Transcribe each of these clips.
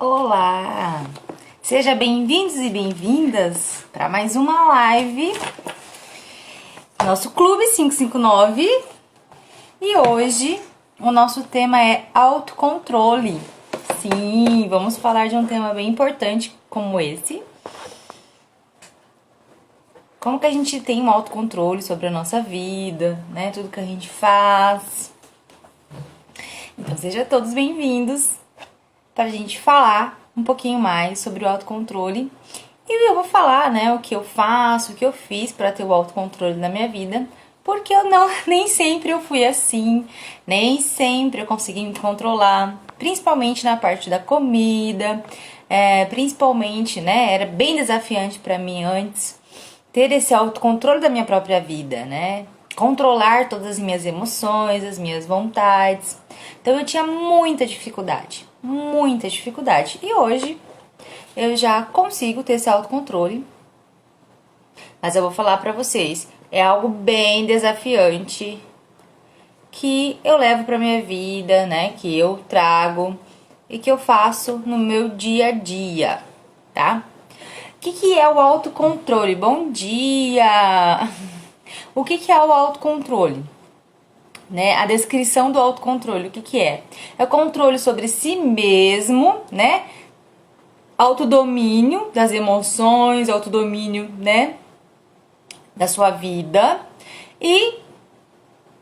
Olá! Seja bem-vindos e bem-vindas para mais uma live, nosso Clube 559. E hoje o nosso tema é autocontrole. Sim, vamos falar de um tema bem importante como esse. Como que a gente tem um autocontrole sobre a nossa vida, né? Tudo que a gente faz. Então sejam todos bem-vindos para a gente falar um pouquinho mais sobre o autocontrole. E eu vou falar, né, o que eu faço, o que eu fiz para ter o autocontrole na minha vida, porque nem sempre eu fui assim, nem sempre eu consegui me controlar, principalmente na parte da comida, principalmente, né, era bem desafiante para mim antes ter esse autocontrole da minha própria vida, né? Controlar todas as minhas emoções, as minhas vontades. Então eu tinha muita dificuldade. E hoje eu já consigo ter esse autocontrole. Mas eu vou falar pra vocês, é algo bem desafiante que eu levo pra minha vida, né? Que eu trago e que eu faço no meu dia a dia, tá? O que é o autocontrole? Bom dia! O que é o autocontrole? Né? A descrição do autocontrole, o que é? É o controle sobre si mesmo, né? Autodomínio das emoções, autodomínio, né? Da sua vida e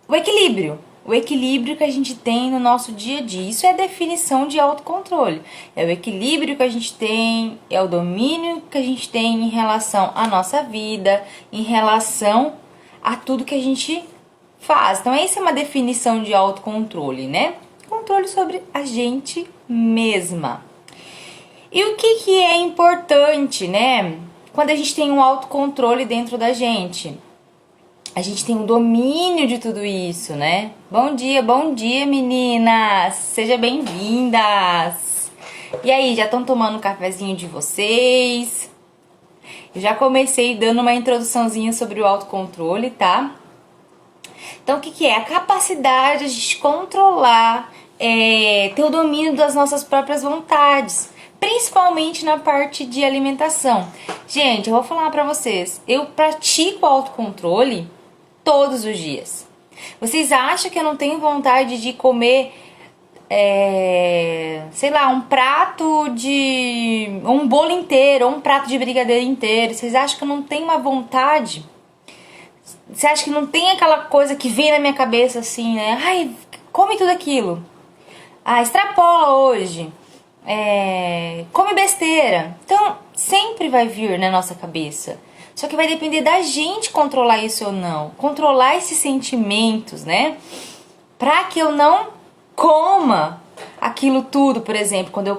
o equilíbrio. O equilíbrio que a gente tem no nosso dia a dia. Isso é a definição de autocontrole. É o equilíbrio que a gente tem, é o domínio que a gente tem em relação à nossa vida, em relação a tudo que a gente faz. Então, essa é uma definição de autocontrole, né? Controle sobre a gente mesma. E o que é importante, né? Quando a gente tem um autocontrole dentro da gente. A gente tem um domínio de tudo isso, né? Bom dia, meninas! Sejam bem-vindas! E aí, já estão tomando um cafezinho de vocês? Eu já comecei dando uma introduçãozinha sobre o autocontrole, tá? Então, o que é? A capacidade de controlar, ter o domínio das nossas próprias vontades, principalmente na parte de alimentação. Gente, eu vou falar pra vocês, eu pratico autocontrole todos os dias. Vocês acham que eu não tenho vontade de comer, sei lá, um bolo inteiro, ou um prato de brigadeiro inteiro? Vocês acham que eu não tenho uma vontade? Você acha que não tem aquela coisa que vem na minha cabeça assim, né? Ai, come tudo aquilo. Ah, extrapola hoje. Come besteira. Então, sempre vai vir na nossa cabeça. Só que vai depender da gente controlar isso ou não. Controlar esses sentimentos, né? Pra que eu não coma aquilo tudo, por exemplo, quando eu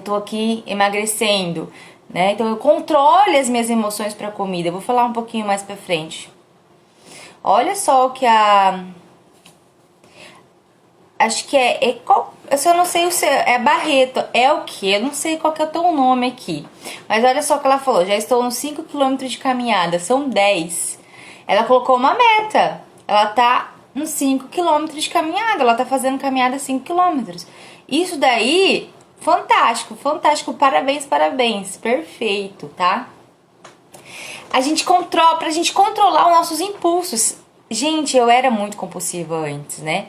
tô aqui emagrecendo, né? Então eu controle as minhas emoções pra comida. Eu vou falar um pouquinho mais pra frente. Olha só o que acho que eu só não sei o seu, é Barreto, é o que? Eu não sei qual que é o teu nome aqui. Mas olha só o que ela falou, já estou nos 5 km de caminhada, são 10. Ela colocou uma meta, ela tá nos 5 km de caminhada, ela tá fazendo caminhada 5 km. Isso daí, fantástico, parabéns, perfeito, tá? Pra gente controlar os nossos impulsos. Gente, eu era muito compulsiva antes, né?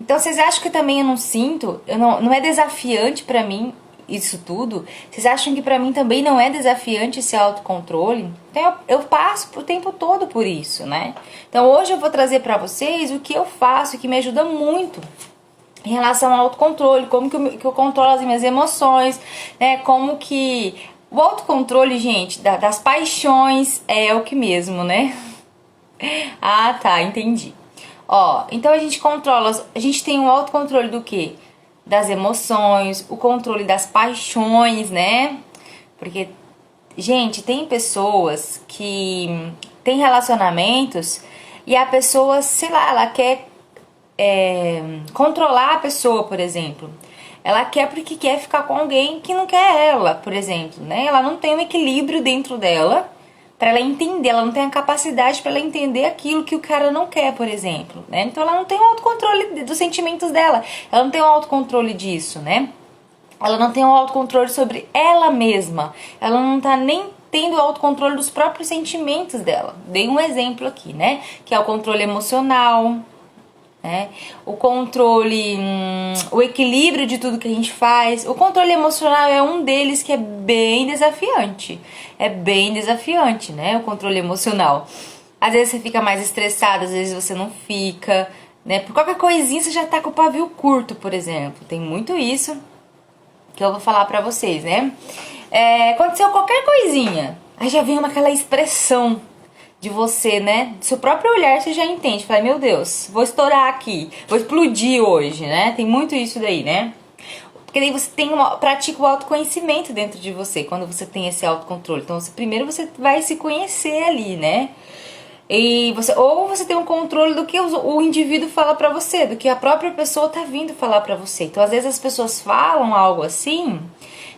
Então, vocês acham que também eu não sinto? Não é desafiante pra mim isso tudo? Vocês acham que pra mim também não é desafiante esse autocontrole? Então, eu passo o tempo todo por isso, né? Então, hoje eu vou trazer pra vocês o que eu faço, que me ajuda muito em relação ao autocontrole, como que eu controlo as minhas emoções, né? Como que o autocontrole, gente, das paixões é o que mesmo, né? Ah, tá, entendi. Ó, então a gente tem um autocontrole do quê? Das emoções, o controle das paixões, né? Porque, gente, tem pessoas que têm relacionamentos e a pessoa, sei lá, ela quer controlar a pessoa, por exemplo. Ela quer porque quer ficar com alguém que não quer ela, por exemplo, né? Ela não tem um equilíbrio dentro dela para ela entender, ela não tem a capacidade para ela entender aquilo que o cara não quer, por exemplo, né? Então ela não tem o autocontrole dos sentimentos dela, ela não tem o autocontrole disso, né? ela não tem o autocontrole sobre ela mesma. Ela não tá nem tendo o autocontrole dos próprios sentimentos dela. Dei um exemplo aqui, né? Que é o controle emocional, né? O controle, o equilíbrio de tudo que a gente faz. O controle emocional é um deles que é bem desafiante. É bem desafiante, né? O controle emocional. Às vezes você fica mais estressado, às vezes você não fica, né? Por qualquer coisinha você já tá com o pavio curto, por exemplo. Tem muito isso que eu vou falar pra vocês, né? Aconteceu qualquer coisinha, aí já vem aquela expressão de você, né? Do seu próprio olhar você já entende. Fala, meu Deus, vou estourar aqui, vou explodir hoje, né? Tem muito isso daí, né? Porque daí você pratica o autoconhecimento dentro de você, quando você tem esse autocontrole. Então, primeiro você vai se conhecer ali, né? E você tem um controle do que o indivíduo fala pra você, do que a própria pessoa tá vindo falar pra você. Então, às vezes as pessoas falam algo assim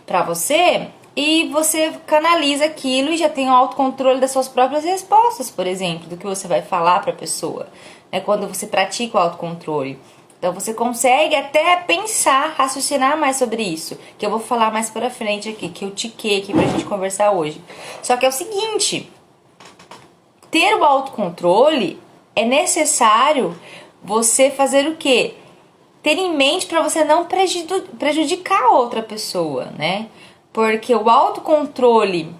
pra você e você canaliza aquilo e já tem o autocontrole das suas próprias respostas, por exemplo, do que você vai falar pra pessoa, né? Quando você pratica o autocontrole. Então, você consegue até pensar, raciocinar mais sobre isso, que eu vou falar mais pra frente aqui, que eu tiquei aqui pra gente conversar hoje. Só que é o seguinte, ter o autocontrole é necessário você fazer o quê? Ter em mente para você não prejudicar a outra pessoa, né? Porque o autocontrole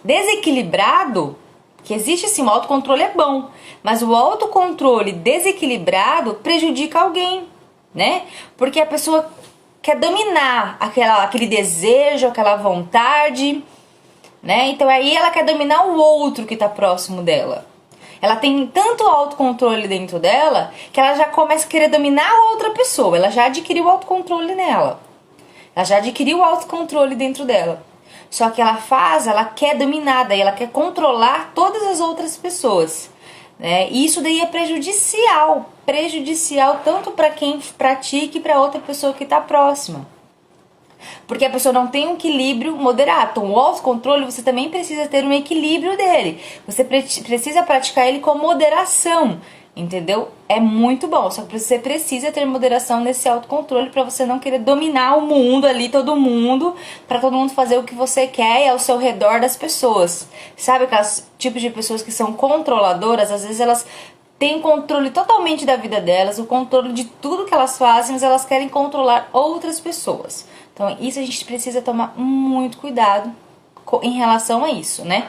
desequilibrado, que existe assim, o autocontrole é bom, mas o autocontrole desequilibrado prejudica alguém, né? Porque a pessoa quer dominar aquele desejo, aquela vontade, né? Então aí ela quer dominar o outro que tá próximo dela. Ela tem tanto autocontrole dentro dela que ela já começa a querer dominar a outra pessoa. Ela já adquiriu o autocontrole nela. Ela já adquiriu o autocontrole dentro dela. Só que ela quer dominar, daí ela quer controlar todas as outras pessoas, né? E isso daí é prejudicial tanto para quem pratica e para outra pessoa que tá próxima. Porque a pessoa não tem um equilíbrio moderado. Então, o autocontrole, você também precisa ter um equilíbrio dele. Você precisa praticar ele com moderação, entendeu? É muito bom, só que você precisa ter moderação nesse autocontrole para você não querer dominar o mundo ali, todo mundo, para todo mundo fazer o que você quer e ao seu redor das pessoas. Sabe aqueles tipos de pessoas que são controladoras? Às vezes elas têm controle totalmente da vida delas, o controle de tudo que elas fazem, mas elas querem controlar outras pessoas. Então, isso a gente precisa tomar muito cuidado em relação a isso, né?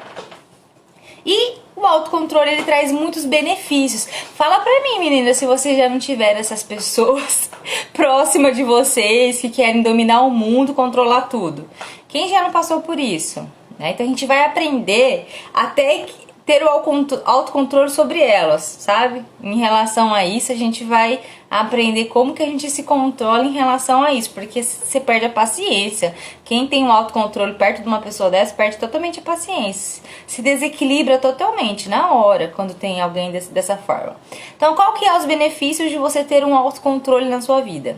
E o autocontrole, ele traz muitos benefícios. Fala pra mim, menina, se você já não tiver essas pessoas próximas de vocês que querem dominar o mundo, controlar tudo. Quem já não passou por isso? Né? Então, a gente vai aprender até ter o autocontrole sobre elas, sabe? Em relação a isso, a gente vai aprender como que a gente se controla em relação a isso, porque você perde a paciência. Quem tem um autocontrole perto de uma pessoa dessa, perde totalmente a paciência. Se desequilibra totalmente na hora, quando tem alguém dessa forma. Então, qual que é os benefícios de você ter um autocontrole na sua vida?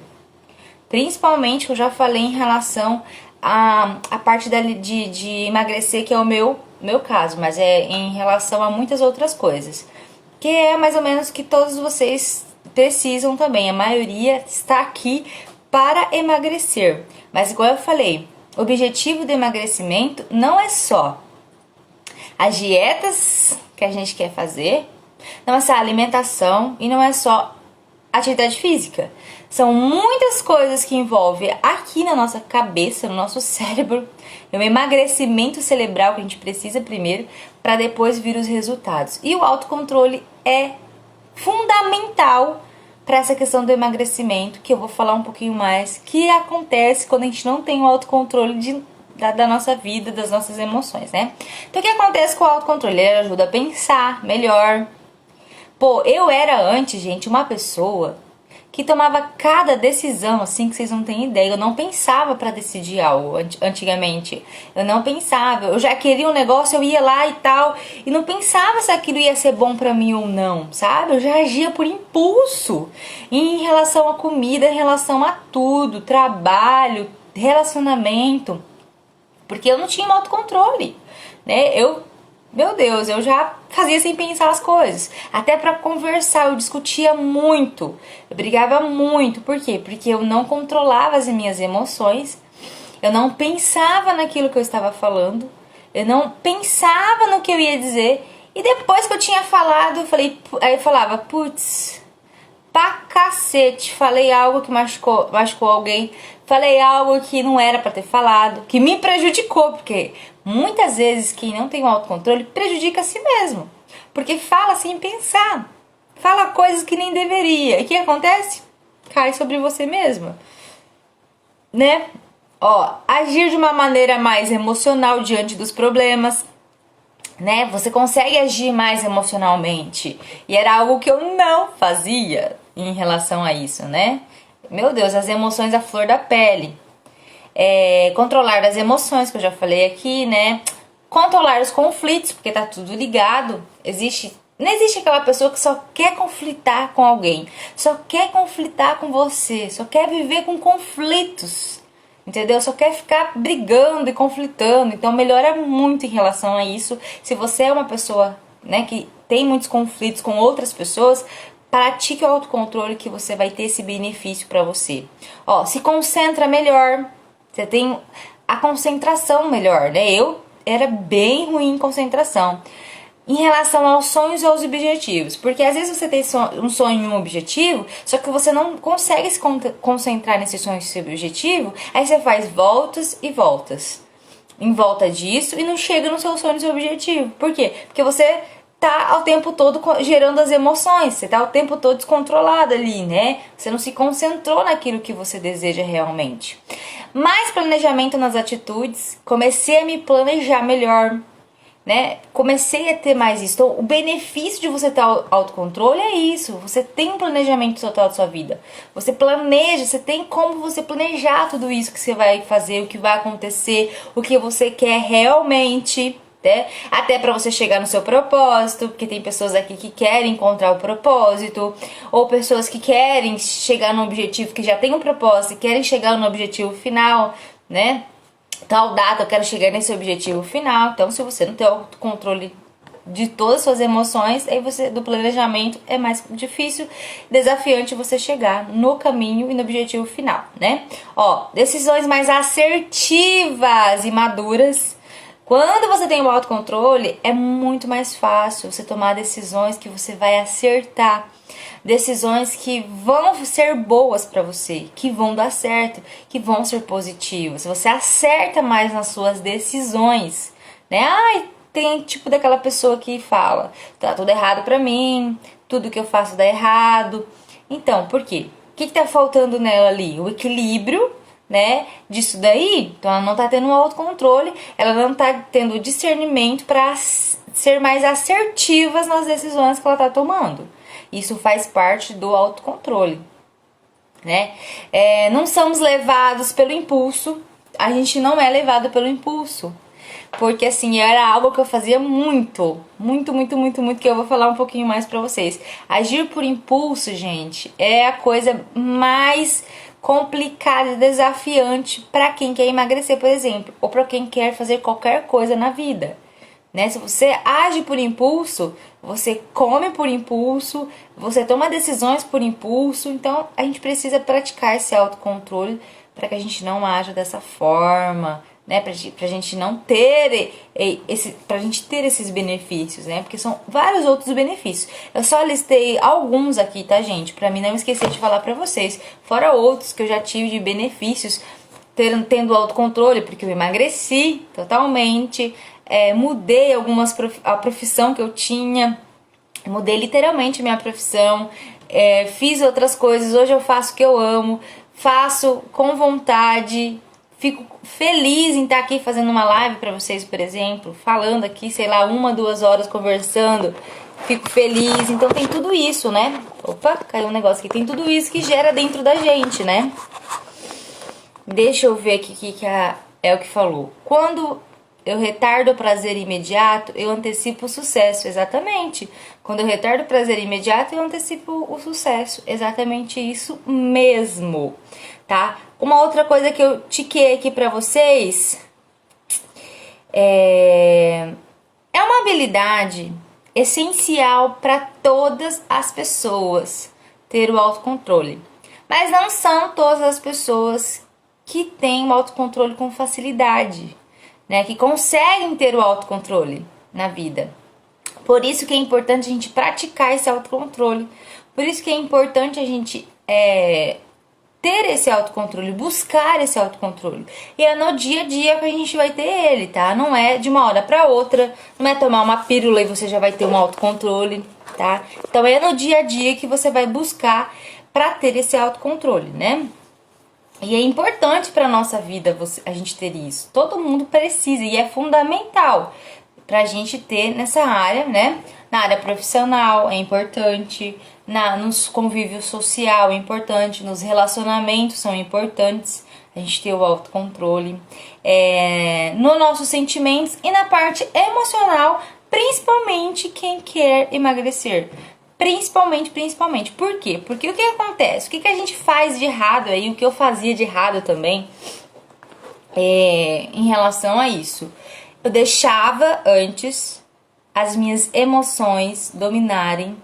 Principalmente, eu já falei em relação a parte de emagrecer, que é o meu caso, mas é em relação a muitas outras coisas, que é mais ou menos que todos vocês precisam também. A maioria está aqui para emagrecer, mas igual eu falei, o objetivo do emagrecimento não é só as dietas que a gente quer fazer, não é só a alimentação e não é só atividade física. São muitas coisas que envolvem aqui na nossa cabeça, no nosso cérebro. É um emagrecimento cerebral que a gente precisa primeiro, para depois vir os resultados. E o autocontrole é fundamental para essa questão do emagrecimento, que eu vou falar um pouquinho mais, que acontece quando a gente não tem o autocontrole da nossa vida, das nossas emoções, né? Então, o que acontece com o autocontrole? Ele ajuda a pensar melhor. Pô, eu era antes, gente, uma pessoa que tomava cada decisão, assim, que vocês não têm ideia. Eu não pensava pra decidir algo antigamente. Eu não pensava. Eu já queria um negócio, eu ia lá e tal, e não pensava se aquilo ia ser bom pra mim ou não, sabe? Eu já agia por impulso em relação à comida, em relação a tudo, trabalho, relacionamento, porque eu não tinha um autocontrole, né? Eu meu Deus, eu já fazia sem pensar as coisas. Até pra conversar, eu discutia muito. Eu brigava muito. Por quê? Porque eu não controlava as minhas emoções. Eu não pensava naquilo que eu estava falando. Eu não pensava no que eu ia dizer. E depois que eu tinha falado, aí eu falava, putz, pra cacete, falei algo que machucou alguém, falei algo que não era pra ter falado, que me prejudicou, porque muitas vezes quem não tem o autocontrole prejudica a si mesmo, porque fala sem pensar, fala coisas que nem deveria, e o que acontece? Cai sobre você mesma, né? Ó, agir de uma maneira mais emocional diante dos problemas, né? Você consegue agir mais emocionalmente. E era algo que eu não fazia em relação a isso, né? Meu Deus, as emoções à flor da pele. Controlar as emoções, que eu já falei aqui, né? Controlar os conflitos, porque tá tudo ligado. Não existe aquela pessoa que só quer conflitar com alguém, só quer conflitar com você, só quer viver com conflitos. Entendeu? Só quer ficar brigando e conflitando. Então melhora muito em relação a isso. Se você é uma pessoa, né, que tem muitos conflitos com outras pessoas, pratique o autocontrole que você vai ter esse benefício para você. Ó, se concentra melhor. Você tem a concentração melhor, né? Eu era bem ruim em concentração em relação aos sonhos e aos objetivos. Porque às vezes você tem um sonho e um objetivo, só que você não consegue se concentrar nesse sonho e nesse objetivo, aí você faz voltas e voltas em volta disso e não chega no seu sonho e seu objetivo. Por quê? Porque você tá ao tempo todo gerando as emoções, você tá o tempo todo descontrolado ali, né? Você não se concentrou naquilo que você deseja realmente. Mais planejamento nas atitudes, comecei a me planejar melhor, né? Comecei a ter mais isso. Então, o benefício de você ter autocontrole é isso. Você tem um planejamento total da sua vida. Você planeja, você tem como você planejar tudo isso que você vai fazer, o que vai acontecer, o que você quer realmente, né? Até para você chegar no seu propósito, porque tem pessoas aqui que querem encontrar o propósito, ou pessoas que querem chegar no objetivo, que já tem um propósito e querem chegar no objetivo final, né? Tal data eu quero chegar nesse objetivo final. Então, se você não tem o controle de todas as suas emoções, aí você do planejamento é mais difícil, desafiante você chegar no caminho e no objetivo final, né? Ó, decisões mais assertivas e maduras. Quando você tem o autocontrole, é muito mais fácil você tomar decisões que você vai acertar. Decisões que vão ser boas para você, que vão dar certo, que vão ser positivas. Você acerta mais nas suas decisões, né? Ai, tem tipo daquela pessoa que fala, tá tudo errado pra mim, tudo que eu faço dá errado. Então, por quê? O que tá faltando nela ali? O equilíbrio, né, disso daí. Então ela não tá tendo um autocontrole, ela não tá tendo discernimento para ser mais assertivas nas decisões que ela tá tomando. Isso faz parte do autocontrole, né? Não somos levados pelo impulso. A gente não é levado pelo impulso. Porque assim, era algo que eu fazia muito, que eu vou falar um pouquinho mais pra vocês. Agir por impulso, gente, é a coisa mais complicada e desafiante pra quem quer emagrecer, por exemplo, ou pra quem quer fazer qualquer coisa na vida. Né? Se você age por impulso, você come por impulso, você toma decisões por impulso. Então a gente precisa praticar esse autocontrole para que a gente não haja dessa forma, né? Pra gente não ter pra gente ter esses benefícios, né? Porque são vários outros benefícios. Eu só listei alguns aqui, tá, gente? Pra mim não esquecer de falar pra vocês. Fora outros que eu já tive de benefícios tendo autocontrole, porque eu emagreci totalmente. Mudei a profissão que eu tinha, mudei literalmente minha profissão, fiz outras coisas, hoje eu faço o que eu amo, faço com vontade, fico feliz em estar aqui fazendo uma live pra vocês, por exemplo, falando aqui, sei lá, 1-2 horas conversando, fico feliz. Então tem tudo isso, né? Opa, caiu um negócio aqui, tem tudo isso que gera dentro da gente, né? Deixa eu ver aqui o que é o que falou. Quando eu retardo o prazer imediato, eu antecipo o sucesso. Exatamente. Quando eu retardo o prazer imediato, eu antecipo o sucesso. Exatamente isso mesmo, tá? Uma outra coisa que eu tiquei aqui pra vocês é É uma habilidade essencial para todas as pessoas ter o autocontrole. Mas não são todas as pessoas que têm o autocontrole com facilidade, né? Que conseguem ter o autocontrole na vida. Por isso que é importante a gente praticar esse autocontrole. Por isso que é importante a gente ter esse autocontrole, buscar esse autocontrole. E é no dia a dia que a gente vai ter ele, tá? Não é de uma hora para outra, não é tomar uma pílula e você já vai ter um autocontrole, tá? Então é no dia a dia que você vai buscar para ter esse autocontrole, né? E é importante para nossa vida a gente ter isso. Todo mundo precisa e é fundamental pra gente ter nessa área, né? Na área profissional é importante, nos convívio social é importante, nos relacionamentos são importantes a gente ter o autocontrole, nos nossos sentimentos e na parte emocional, principalmente quem quer emagrecer. Principalmente. Por quê? Porque o que acontece? O que a gente faz de errado aí, o que eu fazia de errado também em relação a isso? Eu deixava antes as minhas emoções dominarem,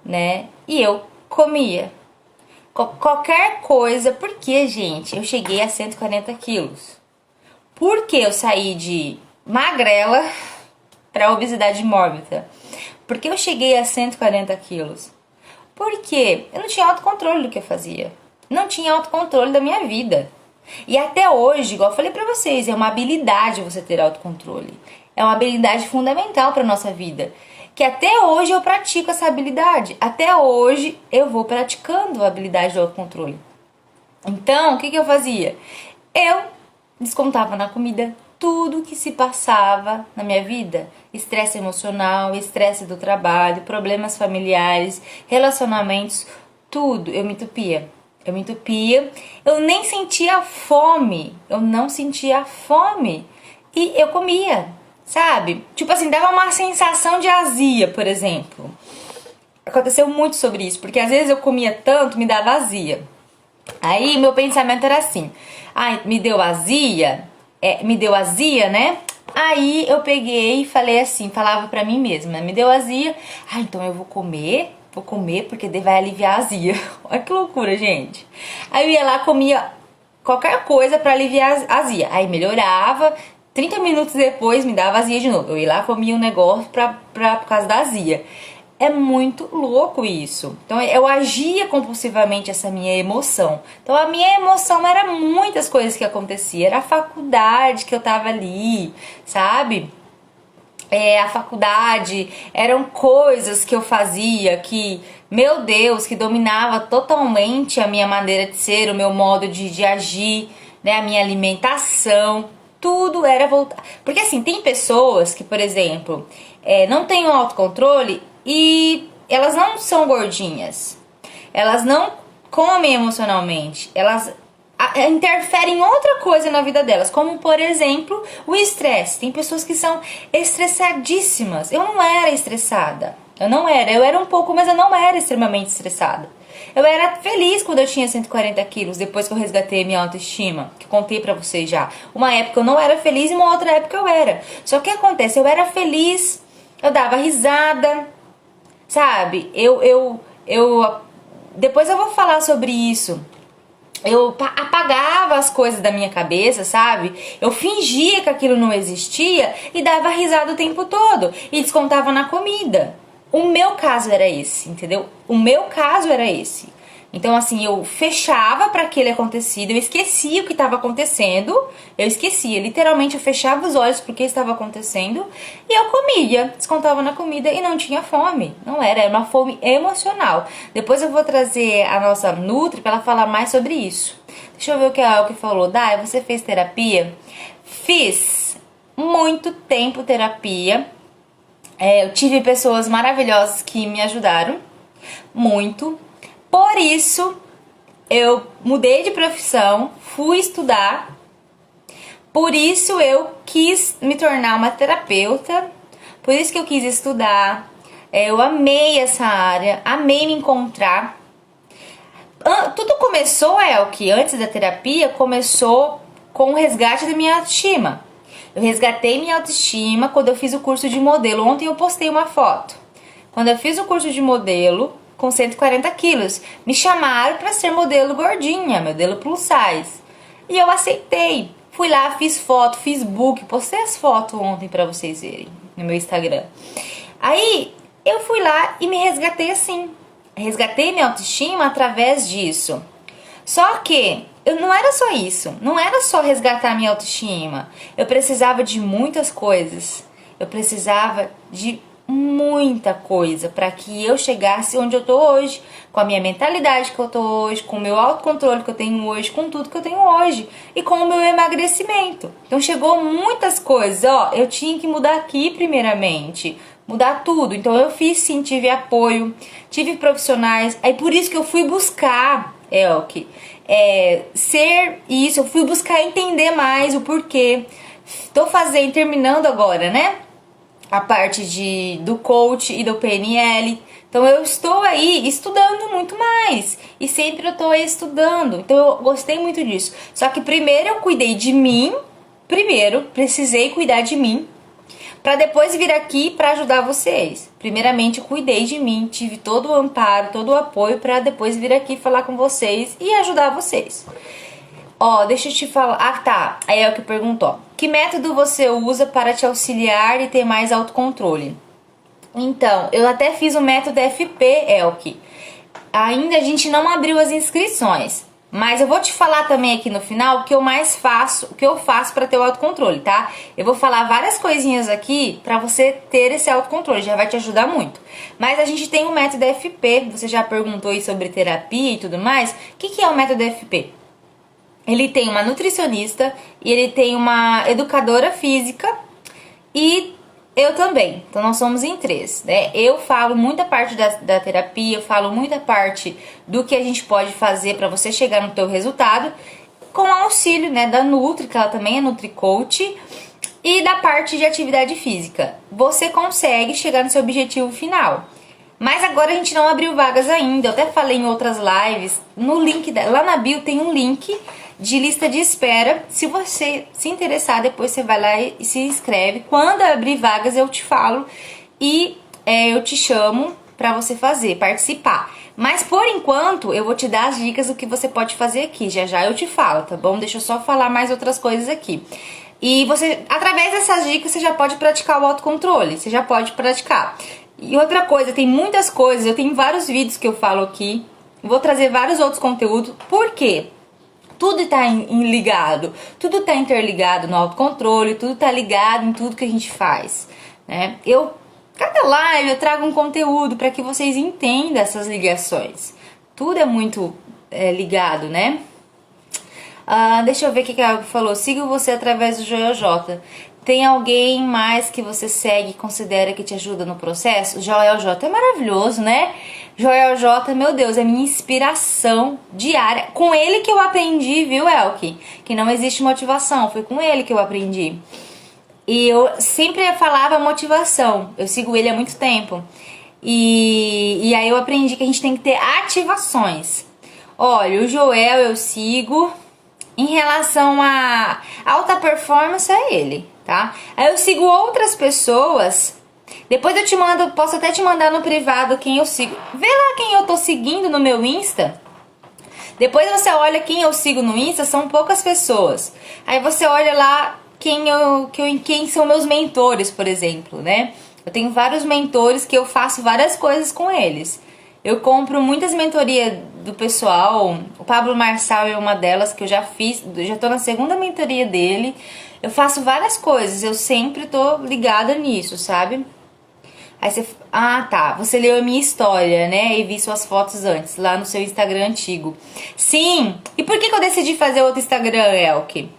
né? E eu comia. Qualquer coisa. Porque, gente, eu cheguei a 140 quilos. Porque eu saí de magrela para obesidade mórbida. Porque eu cheguei a 140 quilos. Porque eu não tinha autocontrole do que eu fazia. Não tinha autocontrole da minha vida. E até hoje, igual eu falei pra vocês, é uma habilidade você ter autocontrole. É uma habilidade fundamental pra nossa vida. Que até hoje eu pratico essa habilidade. Até hoje eu vou praticando a habilidade do autocontrole. Então, o que eu fazia? Eu descontava na comida tudo que se passava na minha vida. Estresse emocional, estresse do trabalho, problemas familiares, relacionamentos, tudo. Eu me entupia. Eu nem sentia fome. Eu não sentia fome. E eu comia, sabe? Tipo assim, dava uma sensação de azia, por exemplo. Aconteceu muito sobre isso, porque às vezes eu comia tanto, me dava azia. Aí meu pensamento era assim: ai, me deu azia, né? Aí eu peguei e falei assim, falava pra mim mesma, me deu azia, então eu vou comer porque vai aliviar a azia. Olha que loucura, gente. Aí eu ia lá, comia qualquer coisa pra aliviar a azia. Aí melhorava, 30 minutos depois me dava azia de novo. Eu ia lá, comia um negócio por causa da azia. É muito louco isso. Então eu agia compulsivamente essa minha emoção. Então a minha emoção era muitas coisas que aconteciam. Era a faculdade que eu tava ali, sabe? A faculdade, eram coisas que eu fazia que, meu Deus, que dominava totalmente a minha maneira de ser, o meu modo de agir, né? A minha alimentação. Tudo era voltar. Porque assim, tem pessoas que, por exemplo, não têm o autocontrole e elas não são gordinhas. Elas não comem emocionalmente. Elas interferem em outra coisa na vida delas, como por exemplo o estresse. Tem pessoas que são estressadíssimas. Eu não era estressada. Eu era um pouco, mas eu não era extremamente estressada. Eu era feliz quando eu tinha 140 quilos, depois que eu resgatei a minha autoestima, que contei pra vocês já. Uma época eu não era feliz e uma outra época eu era. Só que o que acontece? Eu era feliz, eu dava risada, sabe? Depois eu vou falar sobre isso. Eu apagava as coisas da minha cabeça, sabe? Eu fingia que aquilo não existia e dava risada o tempo todo. E descontava na comida. O meu caso era esse, entendeu? O meu caso era esse. Então, assim, eu fechava para aquele acontecido, eu esquecia o que estava acontecendo, literalmente eu fechava os olhos porque estava acontecendo e eu comia, descontava na comida e não tinha fome, era uma fome emocional. Depois eu vou trazer a nossa Nutri para ela falar mais sobre isso. Deixa eu ver o que falou. Dai, você fez terapia? Fiz muito tempo terapia. Eu tive pessoas maravilhosas que me ajudaram muito. Por isso, eu mudei de profissão, fui estudar. Por isso, eu quis me tornar uma terapeuta. Por isso que eu quis estudar. Eu amei essa área, amei me encontrar. Tudo começou, que antes da terapia, começou com o resgate da minha autoestima. Eu resgatei minha autoestima quando eu fiz o curso de modelo. Ontem eu postei uma foto. Quando eu fiz o curso de modelo com 140 quilos, me chamaram para ser modelo gordinha, modelo plus size. E eu aceitei. Fui lá, fiz foto, fiz book, postei as fotos ontem para vocês verem no meu Instagram. Aí eu fui lá e me resgatei assim. Resgatei minha autoestima através disso. Só que eu não era só isso, não era só resgatar minha autoestima. Eu precisava de muitas coisas. Eu precisava de muita coisa para que eu chegasse onde eu tô hoje, com a minha mentalidade que eu tô hoje, com o meu autocontrole que eu tenho hoje, com tudo que eu tenho hoje e com o meu emagrecimento. Então chegou muitas coisas, ó, eu tinha que mudar aqui primeiramente, mudar tudo. Então eu fiz sim, tive apoio, tive profissionais, aí por isso que eu fui buscar, Elke, ser isso, eu fui buscar entender mais o porquê. Tô fazendo, terminando agora, né? A parte do coach e do PNL. Então eu estou aí estudando muito mais. E sempre eu estou aí estudando. Então eu gostei muito disso. Só que primeiro eu cuidei de mim. Primeiro precisei cuidar de mim, para depois vir aqui para ajudar vocês. Primeiramente eu cuidei de mim, tive todo o amparo, todo o apoio para depois vir aqui falar com vocês e ajudar vocês. Ó, deixa eu te falar. Ah, tá. Aí é o que perguntou. Que método você usa para te auxiliar e ter mais autocontrole? Então, eu até fiz o método FP, Elke. Ainda a gente não abriu as inscrições. Mas eu vou te falar também aqui no final o que eu mais faço, o que eu faço para ter o autocontrole, tá? Eu vou falar várias coisinhas aqui para você ter esse autocontrole, já vai te ajudar muito. Mas a gente tem o método FP, você já perguntou aí sobre terapia e tudo mais. O que é o método FP? Ele tem uma nutricionista e ele tem uma educadora física e eu também. Então nós somos em 3, né? Eu falo muita parte da terapia, eu falo muita parte do que a gente pode fazer para você chegar no teu resultado, com auxílio, né, da Nutri, que ela também é Nutri-Coach, e da parte de atividade física. Você consegue chegar no seu objetivo final. Mas agora a gente não abriu vagas ainda. Eu até falei em outras lives, no link lá na bio tem um link de lista de espera. Se você se interessar, depois você vai lá e se inscreve. Quando abrir vagas eu te falo e eu te chamo para você participar. Mas por enquanto eu vou te dar as dicas do que você pode fazer aqui. Já já eu te falo, tá bom? Deixa eu só falar mais outras coisas aqui. E você, através dessas dicas, você já pode praticar o autocontrole. Você já pode praticar. E outra coisa, tem muitas coisas, eu tenho vários vídeos que eu falo aqui. Vou trazer vários outros conteúdos. Por quê? Tudo está ligado, tudo está interligado no autocontrole, tudo está ligado em tudo que a gente faz, né? Cada live eu trago um conteúdo para que vocês entendam essas ligações. Tudo é muito ligado, né? Deixa eu ver o que a Algo falou. Sigo você através do Joel J. Tem alguém mais que você segue e considera que te ajuda no processo? Joel J é maravilhoso, né? Joel J, meu Deus, é minha inspiração diária. Com ele que eu aprendi, viu, Elke? Que não existe motivação, foi com ele que eu aprendi. E eu sempre falava motivação, eu sigo ele há muito tempo. E aí eu aprendi que a gente tem que ter ativações. Olha, o Joel eu sigo. Em relação a alta performance, é ele, tá? Aí eu sigo outras pessoas. Depois eu te mando, posso até te mandar no privado quem eu sigo. Vê lá quem eu tô seguindo no meu Insta. Depois você olha quem eu sigo no Insta, são poucas pessoas. Aí você olha lá quem são meus mentores, por exemplo, né? Eu tenho vários mentores que eu faço várias coisas com eles. Eu compro muitas mentorias do pessoal. O Pablo Marçal é uma delas que eu já fiz. Já tô na segunda mentoria dele. Eu faço várias coisas. Eu sempre tô ligada nisso, sabe? Aí você... Ah, tá. Você leu a minha história, né? E vi suas fotos antes, lá no seu Instagram antigo. Sim! E por que eu decidi fazer outro Instagram, Elke?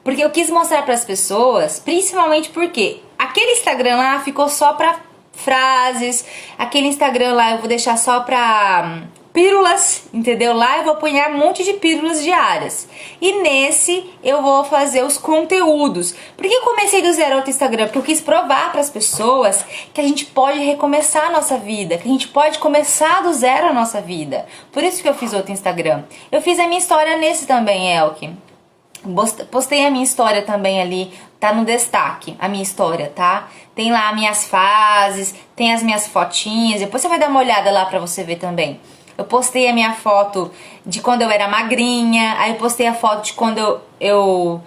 Porque eu quis mostrar pras pessoas, principalmente porque aquele Instagram lá ficou só pra frases, aquele Instagram lá eu vou deixar só pra pílulas, entendeu? Lá eu vou apanhar um monte de pílulas diárias. E nesse eu vou fazer os conteúdos. Por que eu comecei do zero outro Instagram? Porque eu quis provar para as pessoas que a gente pode recomeçar a nossa vida, que a gente pode começar do zero a nossa vida. Por isso que eu fiz outro Instagram. Eu fiz a minha história nesse também, Elke. Postei a minha história também ali, tá no destaque, a minha história, tá? Tem lá minhas fases, tem as minhas fotinhas, depois você vai dar uma olhada lá pra você ver também. Eu postei a minha foto de quando eu era magrinha, aí eu postei a foto de quando eu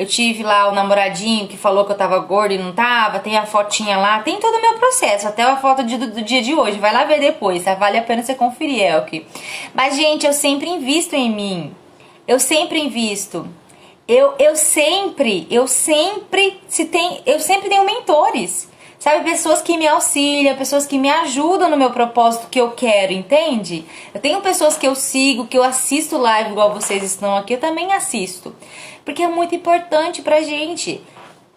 tive lá o namoradinho que falou que eu tava gorda e não tava, tem a fotinha lá, tem todo o meu processo, até a foto do dia de hoje, vai lá ver depois, tá? Vale a pena você conferir, Elke. Mas, gente, eu sempre invisto em mim, eu sempre invisto. Eu sempre tenho mentores, sabe? Pessoas que me auxiliam, pessoas que me ajudam no meu propósito que eu quero, entende? Eu tenho pessoas que eu sigo, que eu assisto live igual vocês estão aqui, eu também assisto. Porque é muito importante pra gente.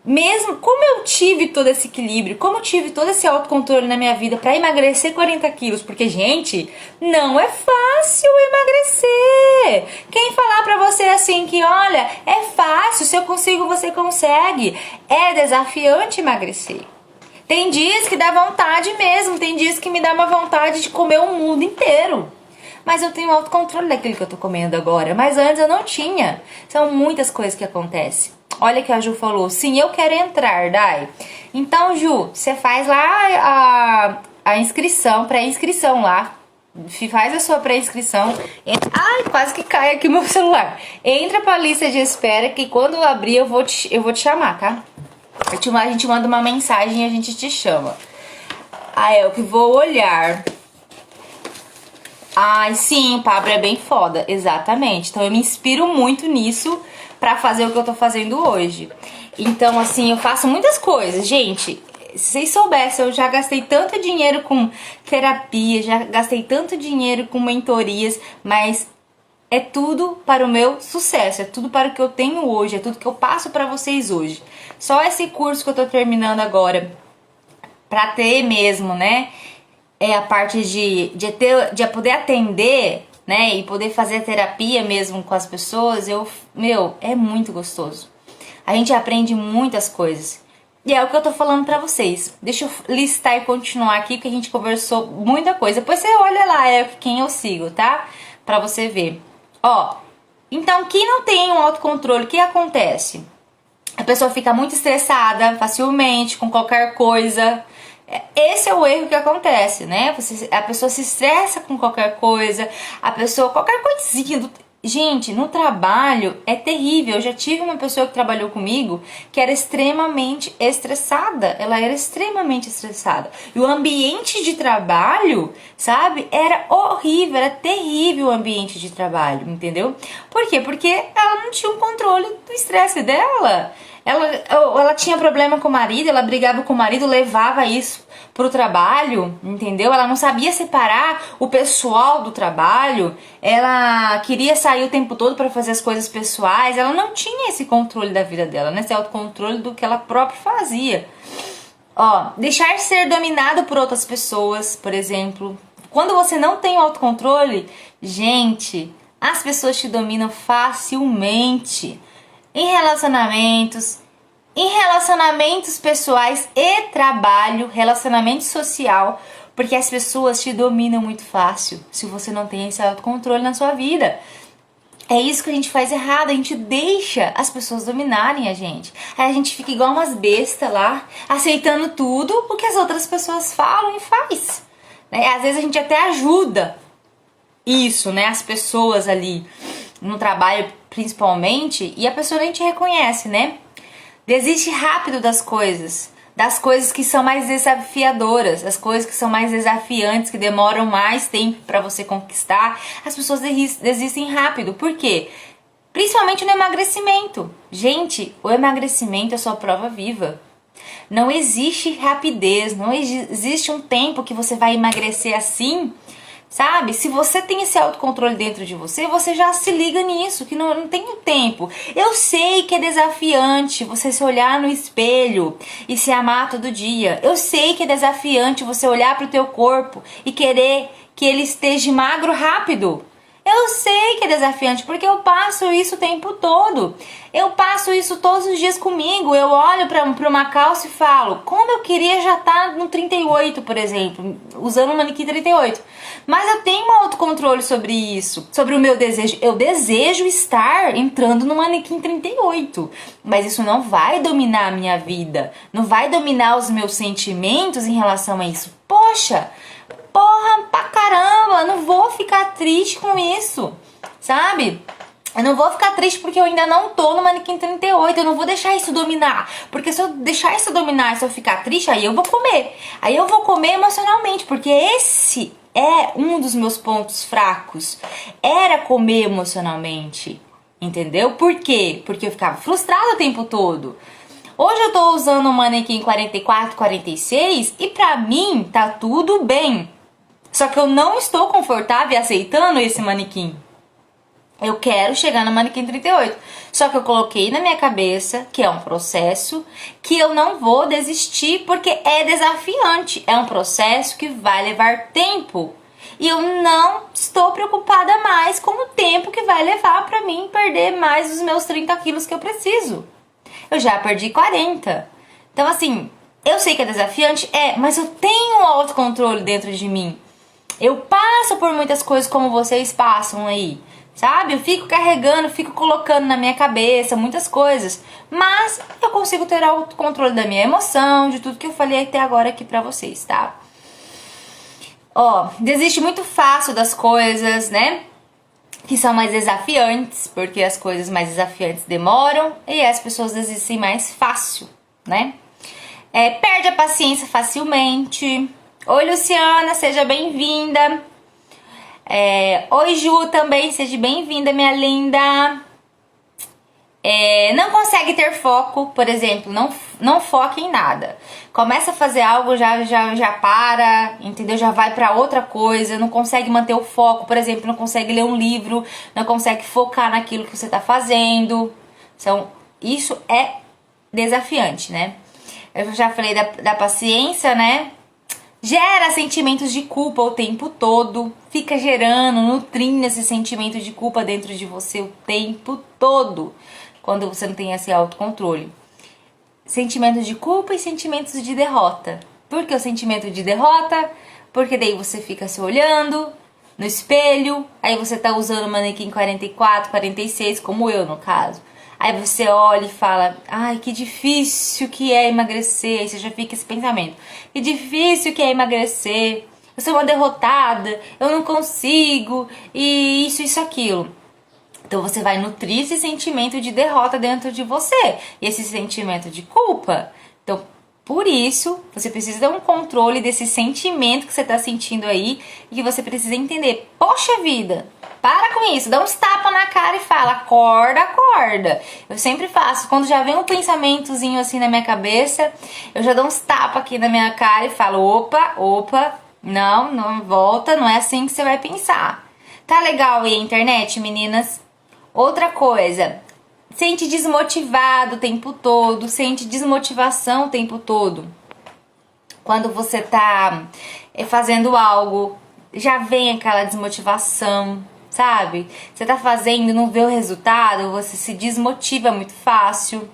Mesmo como eu tive todo esse equilíbrio, como eu tive todo esse autocontrole na minha vida pra emagrecer 40 quilos, porque, gente, não é fácil emagrecer. Quem falar pra você assim que, olha, é fácil, se eu consigo, você consegue. É desafiante emagrecer. Tem dias que dá vontade mesmo, tem dias que me dá uma vontade de comer o mundo inteiro. Mas eu tenho autocontrole daquilo que eu tô comendo agora, mas antes eu não tinha. São muitas coisas que acontecem. Olha que a Ju falou, sim, eu quero entrar, Dai. Então, Ju, você faz lá a inscrição, pré-inscrição lá. Faz a sua pré-inscrição. Ai, quase que cai aqui o meu celular. Entra pra lista de espera que quando eu abrir eu vou te chamar, tá? A gente manda uma mensagem e a gente te chama. Ah, eu que vou olhar. Ai, sim, o Pablo é bem foda, exatamente. Então eu me inspiro muito nisso pra fazer o que eu tô fazendo hoje. Então, assim, eu faço muitas coisas. Gente, se vocês soubessem, eu já gastei tanto dinheiro com terapia, já gastei tanto dinheiro com mentorias, mas é tudo para o meu sucesso, é tudo para o que eu tenho hoje, é tudo que eu passo pra vocês hoje. Só esse curso que eu tô terminando agora, pra ter mesmo, né? É a parte de poder atender, né, e poder fazer a terapia mesmo com as pessoas, é muito gostoso. A gente aprende muitas coisas. E é o que eu tô falando pra vocês. Deixa eu listar e continuar aqui, porque a gente conversou muita coisa. Depois você olha lá, quem eu sigo, tá? Pra você ver. Ó, então quem não tem um autocontrole, o que acontece? A pessoa fica muito estressada facilmente com qualquer coisa. Esse é o erro que acontece, né? A pessoa se estressa com qualquer coisa, qualquer coisinha. Gente, no trabalho é terrível. Eu já tive uma pessoa que trabalhou comigo que era extremamente estressada. Ela era extremamente estressada. E o ambiente de trabalho, sabe? Era horrível, era terrível o ambiente de trabalho, entendeu? Por quê? Porque ela não tinha o controle do estresse dela. Ela tinha problema com o marido, ela brigava com o marido, levava isso pro trabalho, entendeu? Ela não sabia separar o pessoal do trabalho, ela queria sair o tempo todo para fazer as coisas pessoais, ela não tinha esse controle da vida dela, né? Esse autocontrole do que ela própria fazia. Ó, deixar ser dominado por outras pessoas, por exemplo. Quando você não tem o autocontrole, gente, as pessoas te dominam facilmente. Em relacionamentos pessoais e trabalho, relacionamento social, porque as pessoas te dominam muito fácil se você não tem esse autocontrole na sua vida. É isso que a gente faz errado, a gente deixa as pessoas dominarem a gente. Aí a gente fica igual umas bestas lá, aceitando tudo o que as outras pessoas falam e faz. Né? Às vezes a gente até ajuda isso, né? As pessoas ali no trabalho principalmente, e a pessoa nem te reconhece, né? Desiste rápido das coisas que são mais desafiadoras, as coisas que são mais desafiantes, que demoram mais tempo para você conquistar. As pessoas desistem rápido. Por quê? Principalmente no emagrecimento. Gente, o emagrecimento é sua prova viva. Não existe rapidez, não existe um tempo que você vai emagrecer assim. Sabe? Se você tem esse autocontrole dentro de você, você já se liga nisso, que não tem o tempo. Eu sei que é desafiante você se olhar no espelho e se amar todo dia. Eu sei que é desafiante você olhar pro teu corpo e querer que ele esteja magro rápido. Eu sei que é desafiante, porque eu passo isso o tempo todo. Eu passo isso todos os dias comigo. Eu olho para uma calça e falo, como eu queria já estar no 38, por exemplo, usando um manequim 38. Mas eu tenho um autocontrole sobre isso, sobre o meu desejo. Eu desejo estar entrando no manequim 38, mas isso não vai dominar a minha vida, não vai dominar os meus sentimentos em relação a isso. Poxa, porra, pra caramba, eu não vou ficar triste com isso, sabe? Eu não vou ficar triste porque eu ainda não tô no manequim 38, eu não vou deixar isso dominar. Porque se eu deixar isso dominar, se eu ficar triste, aí eu vou comer. Aí eu vou comer emocionalmente, porque esse é um dos meus pontos fracos. Era comer emocionalmente, entendeu? Por quê? Porque eu ficava frustrada o tempo todo. Hoje eu tô usando um manequim 44, 46 e pra mim tá tudo bem. Só que eu não estou confortável aceitando esse manequim. Eu quero chegar no manequim 38. Só que eu coloquei na minha cabeça que é um processo, que eu não vou desistir porque é desafiante. É um processo que vai levar tempo. E eu não estou preocupada mais com o tempo que vai levar para mim perder mais os meus 30 quilos que eu preciso. Eu já perdi 40. Então assim, eu sei que é desafiante, mas eu tenho um autocontrole dentro de mim. Eu passo por muitas coisas como vocês passam aí, sabe? Eu fico carregando, fico colocando na minha cabeça muitas coisas, mas eu consigo ter o controle da minha emoção, de tudo que eu falei até agora aqui pra vocês, tá? Ó, desiste muito fácil das coisas, né? Que são mais desafiantes, porque as coisas mais desafiantes demoram e as pessoas desistem mais fácil, né? Perde a paciência facilmente. Oi, Luciana, seja bem-vinda. Oi, Ju, também, seja bem-vinda, minha linda. Não consegue ter foco, por exemplo, não foca em nada. Começa a fazer algo, já para, entendeu? Já vai pra outra coisa, não consegue manter o foco, por exemplo, não consegue ler um livro, não consegue focar naquilo que você tá fazendo. Então, isso é desafiante, né? Eu já falei da paciência, né? Gera sentimentos de culpa o tempo todo, fica gerando, nutrindo esse sentimento de culpa dentro de você o tempo todo, quando você não tem esse autocontrole. Sentimentos de culpa e sentimentos de derrota. Por que o sentimento de derrota? Porque daí você fica se olhando no espelho, aí você tá usando o manequim 44, 46, como eu no caso. Aí você olha e fala, ai, que difícil que é emagrecer. Aí você já fica esse pensamento. Que difícil que é emagrecer. Eu sou uma derrotada, eu não consigo, e isso, aquilo. Então você vai nutrir esse sentimento de derrota dentro de você. E esse sentimento de culpa. Então, por isso, você precisa ter um controle desse sentimento que você está sentindo aí. E que você precisa entender, poxa vida, para com isso, dá uns tapas na cara e fala, acorda, acorda. Eu sempre faço, quando já vem um pensamentozinho assim na minha cabeça, eu já dou uns tapas aqui na minha cara e falo, opa, não volta, não é assim que você vai pensar. Tá legal aí a internet, meninas? Outra coisa, sente desmotivado o tempo todo, sente desmotivação o tempo todo. Quando você tá fazendo algo, já vem aquela desmotivação, sabe? Você tá fazendo e não vê o resultado, você se desmotiva muito fácil.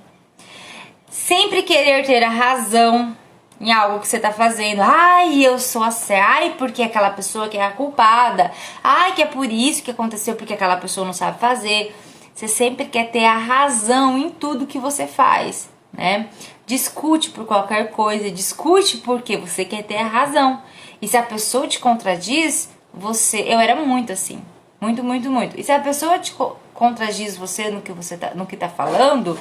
Sempre querer ter a razão em algo que você tá fazendo. Ai, eu sou a certa. Ai, porque aquela pessoa que é a culpada. Ai, que é por isso que aconteceu, porque aquela pessoa não sabe fazer. Você sempre quer ter a razão em tudo que você faz, né? Discute por qualquer coisa, discute porque você quer ter a razão. E se a pessoa te contradiz, eu era muito assim. Muito. E se a pessoa te contradiz você no que tá falando,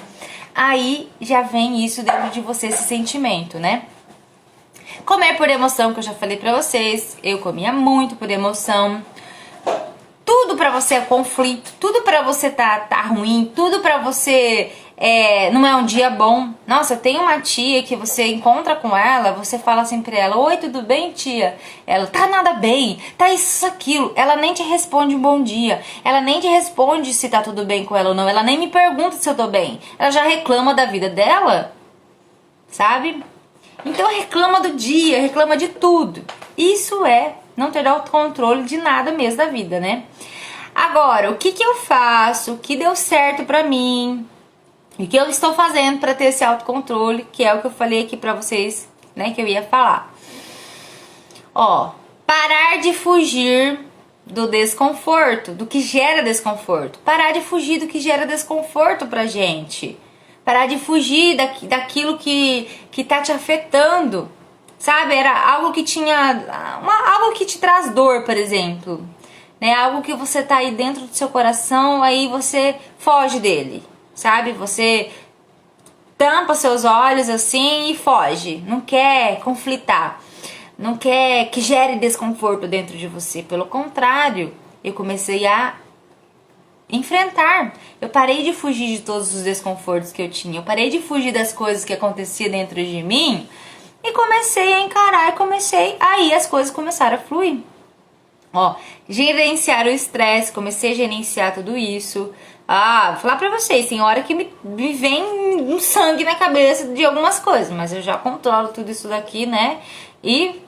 aí já vem isso dentro de você, esse sentimento, né? Comer por emoção, que eu já falei pra vocês. Eu comia muito por emoção. Tudo pra você é conflito, tudo pra você tá ruim, tudo pra você não é um dia bom. Nossa, tem uma tia que você encontra com ela, você fala assim pra ela, oi, tudo bem, tia? Ela, tá nada bem, tá isso, aquilo. Ela nem te responde um bom dia, ela nem te responde se tá tudo bem com ela ou não, ela nem me pergunta se eu tô bem. Ela já reclama da vida dela, sabe? Então reclama do dia, reclama de tudo. Isso é não ter autocontrole de nada mesmo da vida, né? Agora, o que que eu faço? O que deu certo pra mim? O que eu estou fazendo pra ter esse autocontrole? Que é o que eu falei aqui pra vocês, né? Que eu ia falar. Ó, parar de fugir do desconforto, do que gera desconforto. Parar de fugir do que gera desconforto pra gente. Parar de fugir daquilo que tá te afetando. Sabe? Era algo que tinha... algo que te traz dor, por exemplo. Né? Algo que você tá aí dentro do seu coração, aí você foge dele. Sabe? Você tampa seus olhos assim e foge. Não quer conflitar. Não quer que gere desconforto dentro de você. Pelo contrário, eu comecei a enfrentar. Eu parei de fugir de todos os desconfortos que eu tinha. Eu parei de fugir das coisas que aconteciam dentro de mim e comecei a encarar e aí as coisas começaram a fluir. Ó, gerenciar o estresse, comecei a gerenciar tudo isso. Ah, vou falar pra vocês, tem hora que me vem um sangue na cabeça de algumas coisas, mas eu já controlo tudo isso daqui, né? E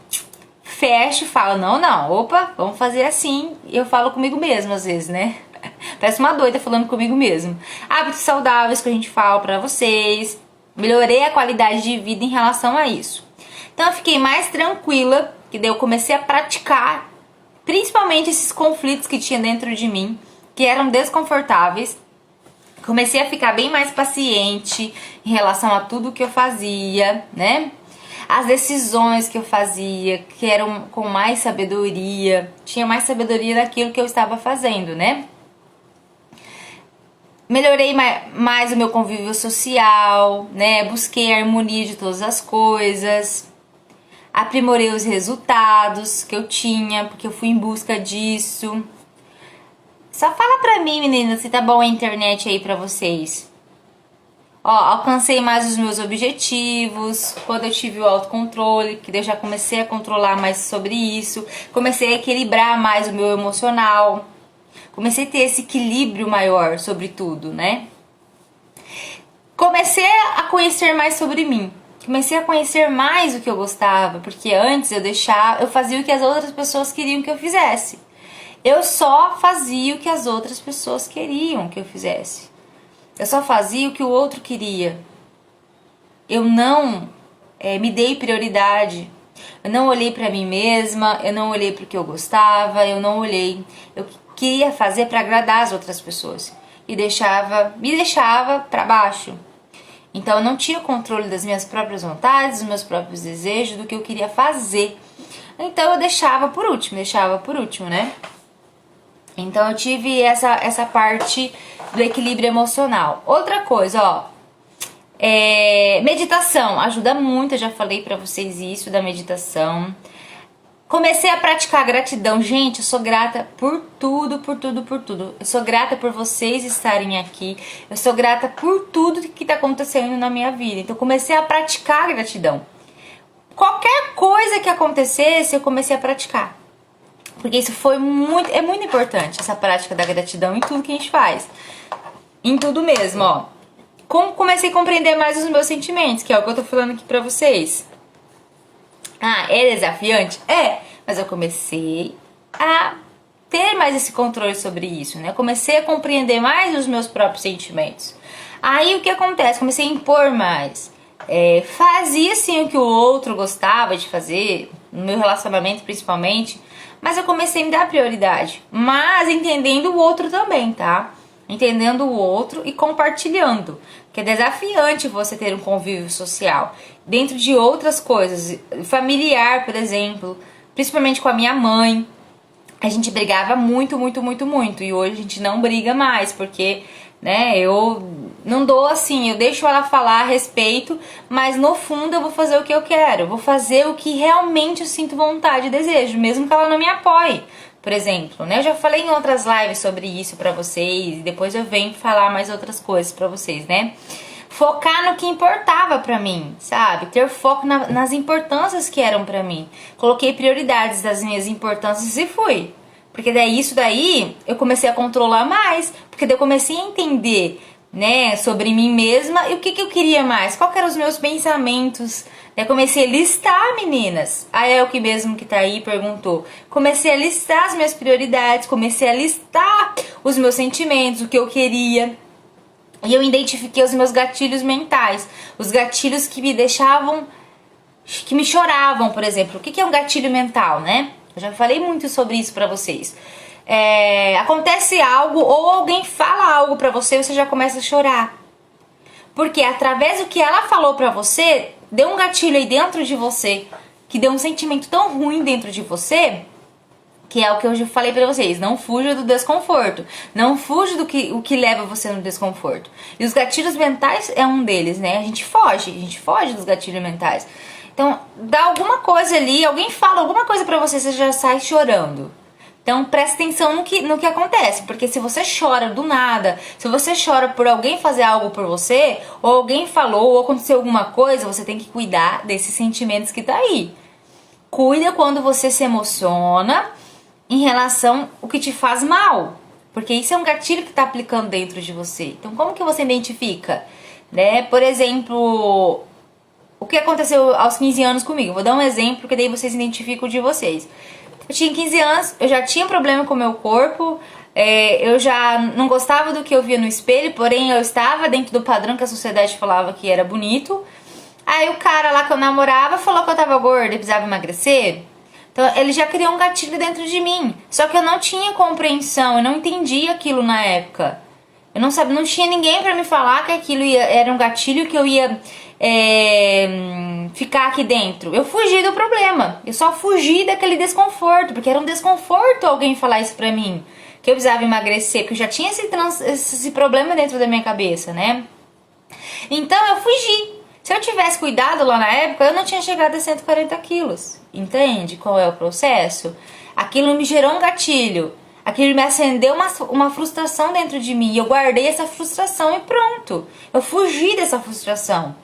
fecho e falo, não, opa, vamos fazer assim. E eu falo comigo mesmo às vezes, né? Parece uma doida falando comigo mesmo. Hábitos saudáveis que a gente fala pra vocês. Melhorei a qualidade de vida em relação a isso. Então eu fiquei mais tranquila, que daí eu comecei a praticar, principalmente esses conflitos que tinha dentro de mim, que eram desconfortáveis. Comecei a ficar bem mais paciente em relação a tudo que eu fazia, né? As decisões que eu fazia, que eram com mais sabedoria, tinha mais sabedoria daquilo que eu estava fazendo, né? Melhorei mais o meu convívio social, né? Busquei a harmonia de todas as coisas. Aprimorei os resultados que eu tinha, porque eu fui em busca disso. Só fala pra mim, meninas, se tá bom a internet aí pra vocês. Ó, alcancei mais os meus objetivos, quando eu tive o autocontrole, que eu já comecei a controlar mais sobre isso. Comecei a equilibrar mais o meu emocional. Comecei a ter esse equilíbrio maior sobre tudo, né? Comecei a conhecer mais sobre mim. Comecei a conhecer mais o que eu gostava, porque antes eu fazia o que as outras pessoas queriam que eu fizesse. Eu só fazia o que as outras pessoas queriam que eu fizesse. Eu só fazia o que o outro queria. Eu não me dei prioridade. Eu não olhei pra mim mesma, eu não olhei pro que eu gostava, eu não olhei. Eu queria fazer para agradar as outras pessoas e me deixava para baixo. Então eu não tinha controle das minhas próprias vontades, dos meus próprios desejos, do que eu queria fazer. Então eu deixava por último, né? Então eu tive essa parte do equilíbrio emocional. Outra coisa, ó, meditação ajuda muito, eu já falei pra vocês isso da meditação. Comecei a praticar gratidão. Gente, eu sou grata por tudo, por tudo, por tudo. Eu sou grata por vocês estarem aqui. Eu sou grata por tudo que tá acontecendo na minha vida. Então comecei a praticar gratidão. Qualquer coisa que acontecesse, eu comecei a praticar. Porque isso é muito importante, essa prática da gratidão em tudo que a gente faz. Em tudo mesmo, ó. Comecei a compreender mais os meus sentimentos, que é o que eu tô falando aqui pra vocês. Ah, é desafiante? É, mas eu comecei a ter mais esse controle sobre isso, né? Eu comecei a compreender mais os meus próprios sentimentos. Aí o que acontece? Comecei a impor mais. Fazia sim o que o outro gostava de fazer, no meu relacionamento principalmente, mas eu comecei a me dar prioridade. Mas entendendo o outro também, tá? Entendendo o outro e compartilhando. Que é desafiante você ter um convívio social dentro de outras coisas, familiar, por exemplo, principalmente com a minha mãe. A gente brigava muito, e hoje a gente não briga mais, porque, né, eu não dou assim, eu deixo ela falar a respeito, mas no fundo eu vou fazer o que eu quero, eu vou fazer o que realmente eu sinto vontade e desejo, mesmo que ela não me apoie. Por exemplo, né? Eu já falei em outras lives sobre isso pra vocês, e depois eu venho falar mais outras coisas pra vocês, né? Focar no que importava pra mim, sabe? Ter foco nas importâncias que eram pra mim. Coloquei prioridades das minhas importâncias e fui. Porque daí isso daí eu comecei a controlar mais, porque daí eu comecei a entender né, sobre mim mesma e o que que eu queria mais, qual que eram os meus pensamentos. Eu comecei a listar, meninas. A Elke mesmo que tá aí perguntou. Comecei a listar as minhas prioridades, comecei a listar os meus sentimentos, o que eu queria. E eu identifiquei os meus gatilhos mentais, os gatilhos que me deixavam, que me choravam, por exemplo. O que é um gatilho mental, né? Eu já falei muito sobre isso pra vocês. Acontece algo ou alguém fala algo pra você, você já começa a chorar. Porque através do que ela falou pra você, deu um gatilho aí dentro de você, que deu um sentimento tão ruim dentro de você, que é o que eu já falei pra vocês. Não fuja do desconforto. Não fuja do que leva você no desconforto. E os gatilhos mentais é um deles, né? A gente foge dos gatilhos mentais. Então, dá alguma coisa ali, alguém fala alguma coisa pra você, você já sai chorando. Então presta atenção no que acontece, porque se você chora do nada, se você chora por alguém fazer algo por você, ou alguém falou, ou aconteceu alguma coisa, você tem que cuidar desses sentimentos que tá aí. Cuida quando você se emociona em relação ao que te faz mal, porque isso é um gatilho que tá aplicando dentro de você. Então como que você identifica? Né? Por exemplo, o que aconteceu aos 15 anos comigo? Vou dar um exemplo que daí vocês identificam o de vocês. Eu tinha 15 anos, eu já tinha problema com o meu corpo, eu já não gostava do que eu via no espelho, porém eu estava dentro do padrão que a sociedade falava que era bonito. Aí o cara lá que eu namorava falou que eu tava gorda e precisava emagrecer. Então ele já criou um gatilho dentro de mim. Só que eu não tinha compreensão, eu não entendia aquilo na época. Eu não sabia, não tinha ninguém pra me falar que aquilo era um gatilho que eu ia ficar aqui dentro. Eu fugi do problema. Eu só fugi daquele desconforto, porque era um desconforto alguém falar isso pra mim, que eu precisava emagrecer, porque eu já tinha esse problema dentro da minha cabeça, né? Então eu fugi. Se eu tivesse cuidado lá na época, eu não tinha chegado a 140 quilos. Entende qual é o processo? Aquilo me gerou um gatilho. Aquilo me acendeu uma frustração dentro de mim. E eu guardei essa frustração e pronto. Eu fugi dessa frustração.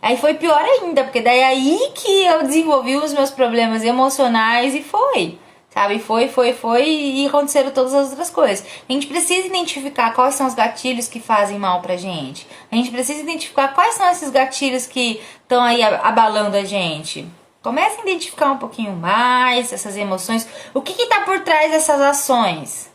Aí foi pior ainda, porque daí é aí que eu desenvolvi os meus problemas emocionais e foi. Sabe? Foi e aconteceram todas as outras coisas. A gente precisa identificar quais são os gatilhos que fazem mal pra gente. A gente precisa identificar quais são esses gatilhos que estão aí abalando a gente. Comece a identificar um pouquinho mais essas emoções. O que tá por trás dessas ações?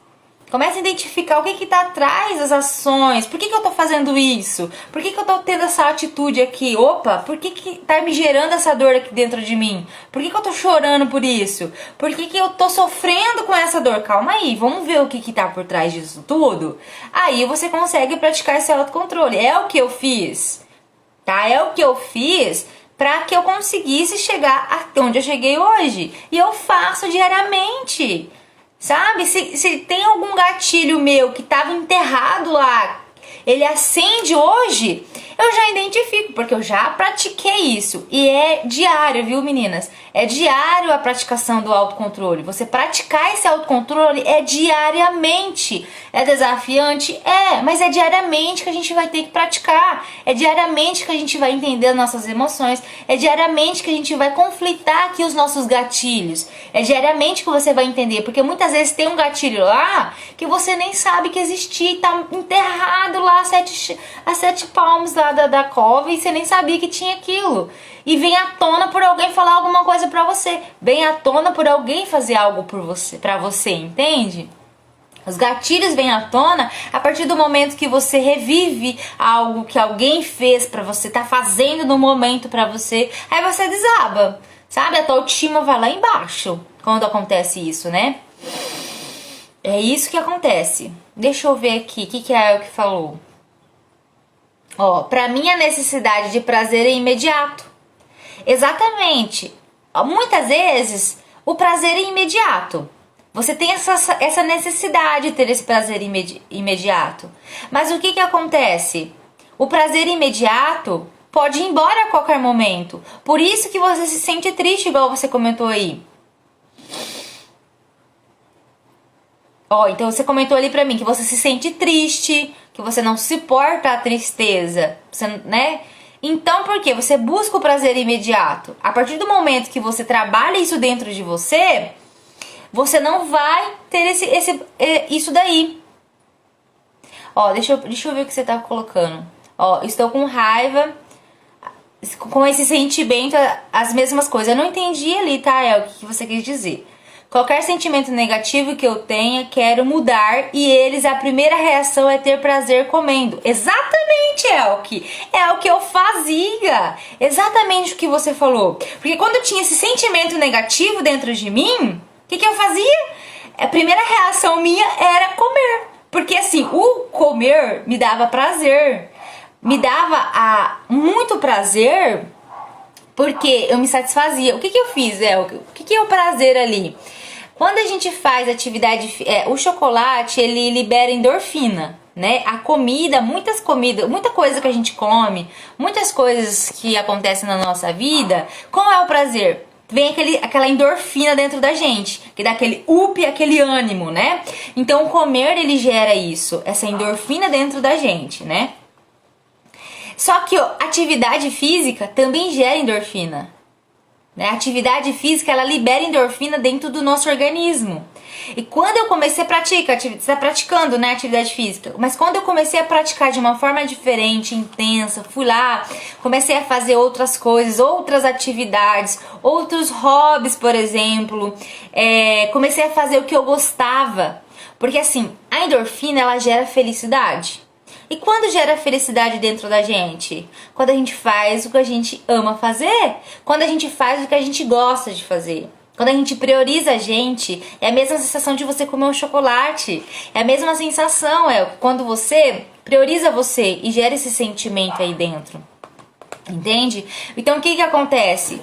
Comece a identificar o que tá atrás das ações. Por que eu tô fazendo isso? Por que eu tô tendo essa atitude aqui? Opa, por que tá me gerando essa dor aqui dentro de mim? Por que eu tô chorando por isso? Por que eu tô sofrendo com essa dor? Calma aí, vamos ver o que tá por trás disso tudo. Aí você consegue praticar esse autocontrole. É o que eu fiz, tá? É o que eu fiz para que eu conseguisse chegar até onde eu cheguei hoje. E eu faço diariamente. Sabe? Se tem algum gatilho meu que estava enterrado lá, ele acende hoje, eu já identifico, porque eu já pratiquei isso. E é diário, viu, meninas? É diário a praticação do autocontrole. Você praticar esse autocontrole é diariamente. É desafiante? É, mas é diariamente que a gente vai ter que praticar. É diariamente que a gente vai entender nossas emoções. É diariamente que a gente vai conflitar aqui os nossos gatilhos. É diariamente que você vai entender, porque muitas vezes tem um gatilho lá que você nem sabe que existia e tá enterrado lá a sete palmos da cova e você nem sabia que tinha aquilo. E vem à tona por alguém falar alguma coisa pra você. Vem à tona por alguém fazer algo por você, pra você, entende? Os gatilhos vêm à tona a partir do momento que você revive algo que alguém fez pra você, tá fazendo no momento pra você, aí você desaba, sabe? A tua autoestima vai lá embaixo quando acontece isso, né? É isso que acontece. Deixa eu ver aqui, o que a Elke falou? Ó, pra mim a necessidade de prazer é imediato. Exatamente. Muitas vezes o prazer é imediato. Você tem essa necessidade de ter esse prazer imediato. Mas o que acontece? O prazer imediato pode ir embora a qualquer momento. Por isso que você se sente triste, igual você comentou aí. Ó, então você comentou ali pra mim que você se sente triste, que você não suporta a tristeza, você, né? Então, por quê? Você busca o prazer imediato. A partir do momento que você trabalha isso dentro de você, você não vai ter isso daí. Ó, deixa eu ver o que você tá colocando. Ó, estou com raiva, com esse sentimento, as mesmas coisas. Eu não entendi ali, tá, El, o que você quis dizer. Qualquer sentimento negativo que eu tenha, quero mudar, e eles, a primeira reação é ter prazer comendo. Exatamente, Elke. É o que eu fazia. Exatamente o que você falou. Porque quando eu tinha esse sentimento negativo dentro de mim, o que eu fazia? A primeira reação minha era comer. Porque assim, o comer me dava prazer. Me dava muito prazer porque eu me satisfazia. O que eu fiz, Elke? O que é o prazer ali? Quando a gente faz atividade, o chocolate, ele libera endorfina, né? A comida, muita coisa que a gente come, muitas coisas que acontecem na nossa vida, qual é o prazer? Vem aquela endorfina dentro da gente, que dá aquele up, aquele ânimo, né? Então o comer, ele gera isso, essa endorfina dentro da gente, né? Só que atividade física também gera endorfina. A atividade física, ela libera endorfina dentro do nosso organismo. E quando eu comecei a praticar, você está praticando, né, atividade física, mas quando eu comecei a praticar de uma forma diferente, intensa, fui lá, comecei a fazer outras coisas, outras atividades, outros hobbies, por exemplo, comecei a fazer o que eu gostava, porque assim, a endorfina, ela gera felicidade. E quando gera felicidade dentro da gente? Quando a gente faz o que a gente ama fazer. Quando a gente faz o que a gente gosta de fazer. Quando a gente prioriza a gente, é a mesma sensação de você comer um chocolate. É a mesma sensação, quando você prioriza você e gera esse sentimento aí dentro. Entende? Então o que acontece?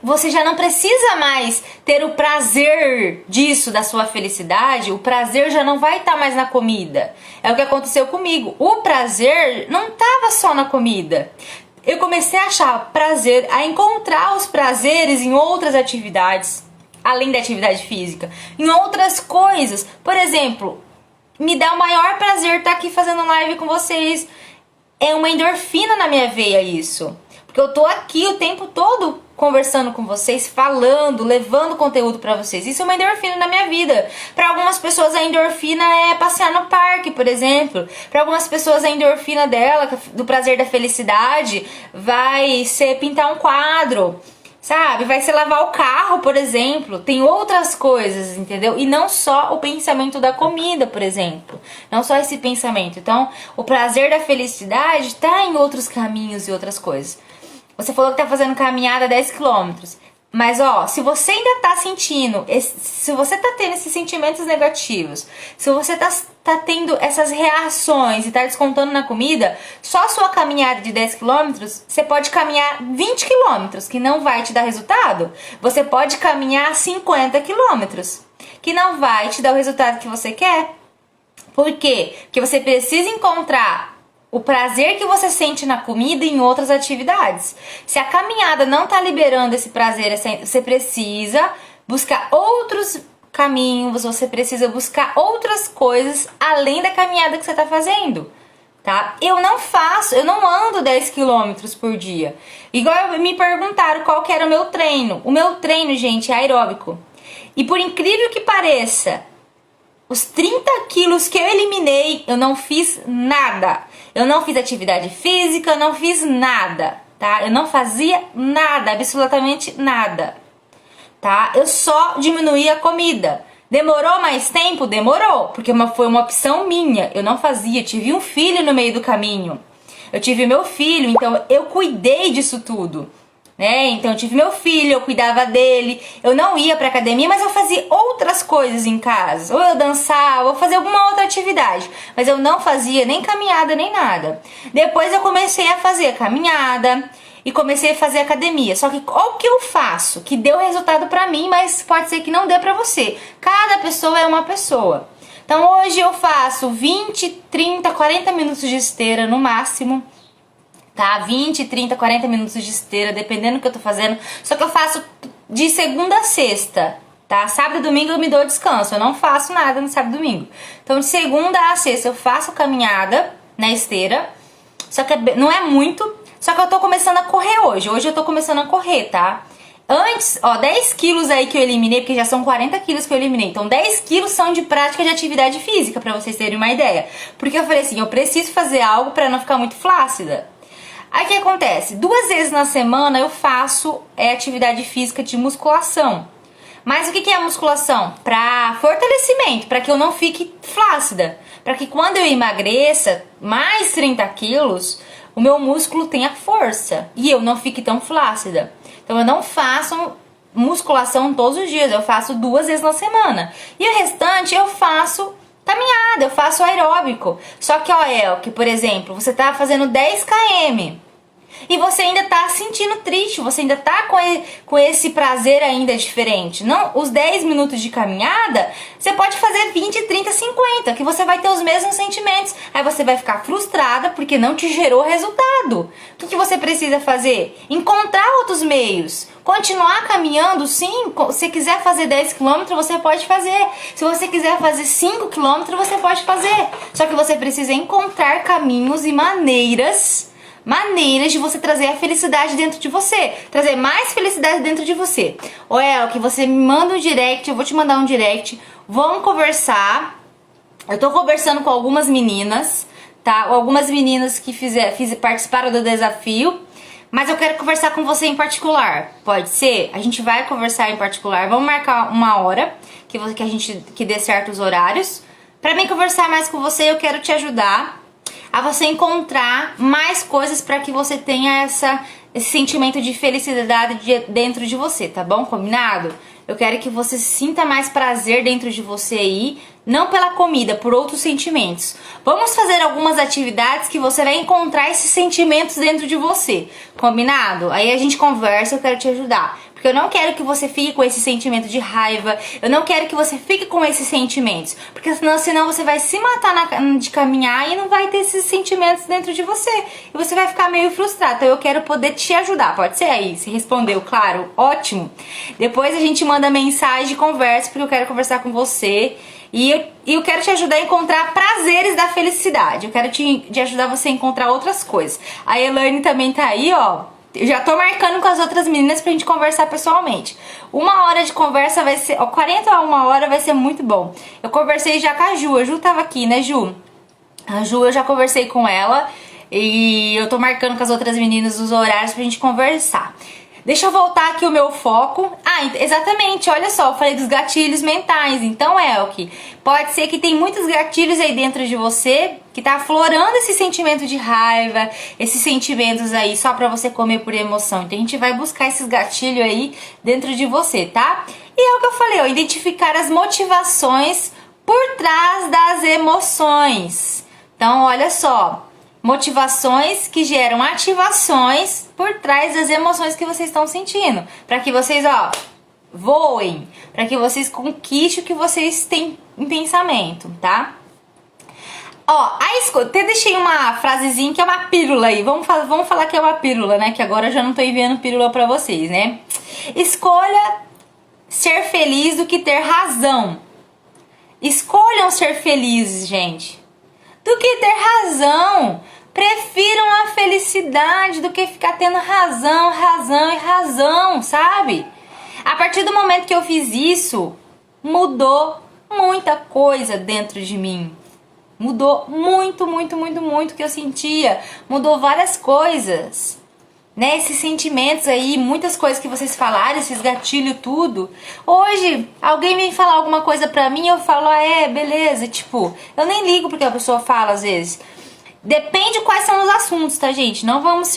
Você já não precisa mais ter o prazer disso, da sua felicidade. O prazer já não vai estar mais na comida. É o que aconteceu comigo. O prazer não estava só na comida. Eu comecei a achar prazer, a encontrar os prazeres em outras atividades, além da atividade física, em outras coisas. Por exemplo, me dá o maior prazer estar aqui fazendo live com vocês. É uma endorfina na minha veia isso. Porque eu tô aqui o tempo todo conversando com vocês, falando, levando conteúdo pra vocês. Isso é uma endorfina na minha vida. Pra algumas pessoas a endorfina é passear no parque, por exemplo. Pra algumas pessoas a endorfina dela, do prazer da felicidade, vai ser pintar um quadro. Sabe? Vai ser lavar o carro, por exemplo. Tem outras coisas, entendeu? E não só o pensamento da comida, por exemplo. Não só esse pensamento. Então, o prazer da felicidade tá em outros caminhos e outras coisas. Você falou que tá fazendo caminhada 10 quilômetros. Mas, se você ainda tá sentindo, se você tá tendo esses sentimentos negativos, se você tá tendo essas reações e tá descontando na comida, só a sua caminhada de 10 quilômetros, você pode caminhar 20 quilômetros, que não vai te dar resultado. Você pode caminhar 50 quilômetros, que não vai te dar o resultado que você quer. Por quê? Porque você precisa encontrar o prazer que você sente na comida e em outras atividades. Se a caminhada não tá liberando esse prazer, você precisa buscar outros caminhos, você precisa buscar outras coisas além da caminhada que você tá fazendo, tá? Eu não ando 10 quilômetros por dia. Igual me perguntaram qual que era o meu treino. O meu treino, gente, é aeróbico. E por incrível que pareça, os 30 quilos que eu eliminei, eu não fiz nada. Eu não fiz atividade física, eu não fiz nada, tá? Eu não fazia nada, absolutamente nada, tá? Eu só diminuí a comida. Demorou mais tempo? Demorou, porque foi uma opção minha. Eu não fazia, tive um filho no meio do caminho. Eu tive meu filho, então eu cuidei disso tudo. Então eu tive meu filho, eu cuidava dele, eu não ia pra academia, mas eu fazia outras coisas em casa, ou eu dançava, ou fazia alguma outra atividade, mas eu não fazia nem caminhada, nem nada. Depois eu comecei a fazer caminhada e comecei a fazer academia, só que o que eu faço, que deu resultado pra mim, mas pode ser que não dê pra você. Cada pessoa é uma pessoa. Então hoje eu faço 20, 30, 40 minutos de esteira no máximo, tá? 20, 30, 40 minutos de esteira, dependendo do que eu tô fazendo. Só que eu faço de segunda a sexta, tá? Sábado e domingo eu me dou descanso. Eu não faço nada no sábado e domingo. Então, de segunda a sexta eu faço caminhada na esteira. Só que não é muito. Só que eu tô começando a correr hoje. Hoje eu tô começando a correr, tá? Antes, ó, 10 quilos aí que eu eliminei, porque já são 40 quilos que eu eliminei. Então 10 quilos são de prática de atividade física, pra vocês terem uma ideia. Porque eu falei assim, eu preciso fazer algo pra não ficar muito flácida. Aí o que acontece? 2 vezes na semana eu faço atividade física de musculação. Mas o que é a musculação? Pra fortalecimento, pra que eu não fique flácida. Pra que quando eu emagreça mais 30 quilos, o meu músculo tenha força e eu não fique tão flácida. Então eu não faço musculação todos os dias, eu faço 2 vezes na semana. E o restante eu faço caminhada, eu faço aeróbico. Só que, ó, Elke, por exemplo, você tá fazendo 10 km e você ainda tá sentindo triste, você ainda tá com esse prazer ainda diferente. Não, os 10 minutos de caminhada, você pode fazer 20, 30, 50, que você vai ter os mesmos sentimentos. Aí você vai ficar frustrada porque não te gerou resultado. O que você precisa fazer? Encontrar outros meios. Continuar caminhando, sim. Se quiser fazer 10 km, você pode fazer. Se você quiser fazer 5 km, você pode fazer. Só que você precisa encontrar caminhos e maneiras de você trazer a felicidade dentro de você, trazer mais felicidade dentro de você. Ô Elke, você me manda um direct, eu vou te mandar um direct, vamos conversar. Eu tô conversando com algumas meninas, tá? Algumas meninas que participaram do desafio, mas eu quero conversar com você em particular. Pode ser? A gente vai conversar em particular, vamos marcar uma hora que dê certo os horários. Pra mim conversar mais com você, eu quero te ajudar a você encontrar mais coisas para que você tenha esse sentimento de felicidade dentro de você, tá bom? Combinado? Eu quero que você sinta mais prazer dentro de você aí, não pela comida, por outros sentimentos. Vamos fazer algumas atividades que você vai encontrar esses sentimentos dentro de você, combinado? Aí a gente conversa, eu quero te ajudar. Porque eu não quero que você fique com esse sentimento de raiva, eu não quero que você fique com esses sentimentos, porque senão você vai se matar de caminhar e não vai ter esses sentimentos dentro de você, e você vai ficar meio frustrado. Então eu quero poder te ajudar, pode ser? Aí, se respondeu, claro, ótimo. Depois a gente manda mensagem, conversa, porque eu quero conversar com você, e eu quero te ajudar a encontrar prazeres da felicidade, eu quero te ajudar você a encontrar outras coisas. A Elaine também tá aí, ó. Eu já tô marcando com as outras meninas pra gente conversar pessoalmente. 1 hora de conversa vai ser... 40 a 1 hora vai ser muito bom. Eu conversei já com a Ju tava aqui, né, Ju? A Ju, eu já conversei com ela. E eu tô marcando com as outras meninas os horários pra gente conversar. Deixa eu voltar aqui o meu foco. Ah, exatamente, olha só, eu falei dos gatilhos mentais. Então, Elke, pode ser que tem muitos gatilhos aí dentro de você que tá aflorando esse sentimento de raiva, esses sentimentos aí só pra você comer por emoção. Então a gente vai buscar esses gatilhos aí dentro de você, tá? E é o que eu falei, ó, identificar as motivações por trás das emoções. Então, olha só, motivações que geram ativações por trás das emoções que vocês estão sentindo, para que vocês, ó, voem, para que vocês conquistem o que vocês têm em pensamento, tá? Ó, até deixei uma frasezinha que é uma pílula aí. Vamos falar que é uma pílula, né? Que agora eu já não tô enviando pílula pra vocês, né? Escolha ser feliz do que ter razão. Escolham ser felizes, gente, do que ter razão. Prefiram a felicidade do que ficar tendo razão, sabe? A partir do momento que eu fiz isso, mudou muita coisa dentro de mim. Mudou muito o que eu sentia. Mudou várias coisas, né? Esses sentimentos aí, muitas coisas que vocês falaram, esses gatilhos, tudo. Hoje, alguém vem falar alguma coisa pra mim, eu falo, beleza. Tipo, eu nem ligo porque a pessoa fala às vezes. Depende quais são os assuntos, tá, gente? Não vamos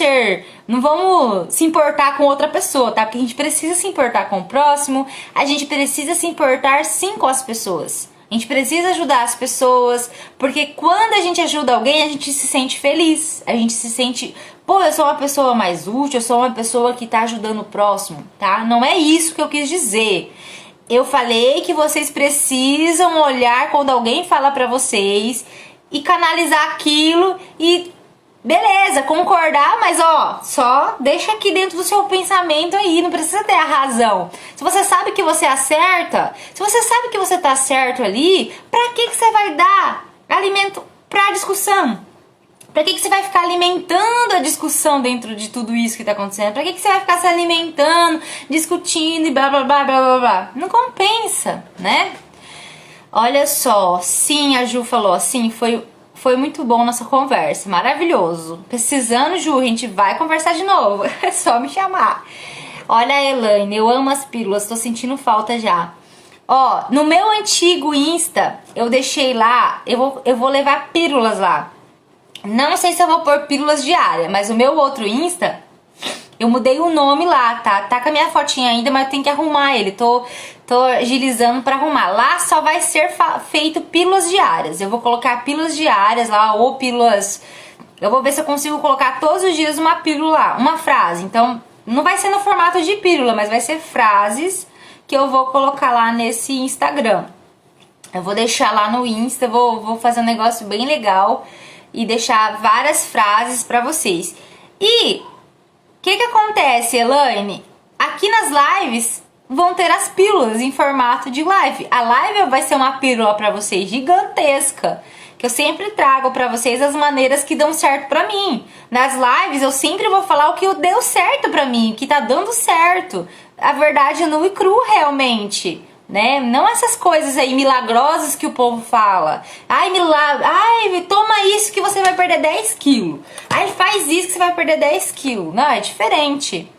se importar com outra pessoa, tá? Porque a gente precisa se importar com o próximo, a gente precisa se importar sim com as pessoas. A gente precisa ajudar as pessoas, porque quando a gente ajuda alguém, a gente se sente feliz. A gente se sente, pô, eu sou uma pessoa mais útil, eu sou uma pessoa que tá ajudando o próximo, tá? Não é isso que eu quis dizer. Eu falei que vocês precisam olhar quando alguém fala pra vocês e canalizar aquilo e beleza, concordar, mas ó, só deixa aqui dentro do seu pensamento aí, não precisa ter a razão. Se você sabe que você acerta, se você sabe que você tá certo ali, pra que você vai dar alimento pra discussão? Pra que você vai ficar alimentando a discussão dentro de tudo isso que tá acontecendo? Pra que você vai ficar se alimentando, discutindo e blá blá blá blá blá blá? Não compensa, né? Olha só, sim, a Ju falou, sim, foi muito bom nossa conversa, maravilhoso. Precisando, Ju, a gente vai conversar de novo, é só me chamar. Olha, Elaine, eu amo as pílulas, tô sentindo falta já. Ó, no meu antigo Insta, eu deixei lá, eu vou levar pílulas lá. Não sei se eu vou pôr pílulas diárias, mas o meu outro Insta, eu mudei o nome lá, tá? Tá com a minha fotinha ainda, mas eu tenho que arrumar ele. Tô agilizando pra arrumar. Lá só vai ser feito pílulas diárias. Eu vou colocar pílulas diárias lá, ou pílulas... Eu vou ver se eu consigo colocar todos os dias uma pílula lá, uma frase. Então, não vai ser no formato de pílula, mas vai ser frases que eu vou colocar lá nesse Instagram. Eu vou deixar lá no Insta, vou fazer um negócio bem legal e deixar várias frases pra vocês. E o que acontece, Elaine? Aqui nas lives vão ter as pílulas em formato de live. A live vai ser uma pílula pra vocês gigantesca, que eu sempre trago pra vocês as maneiras que dão certo pra mim. Nas lives eu sempre vou falar o que deu certo pra mim, o que tá dando certo. A verdade nua e crua realmente. Né? Não essas coisas aí milagrosas que o povo fala. Ai, milagre. Ai, toma isso que você vai perder 10 quilos. Ai, faz isso que você vai perder 10 quilos. Não, é diferente.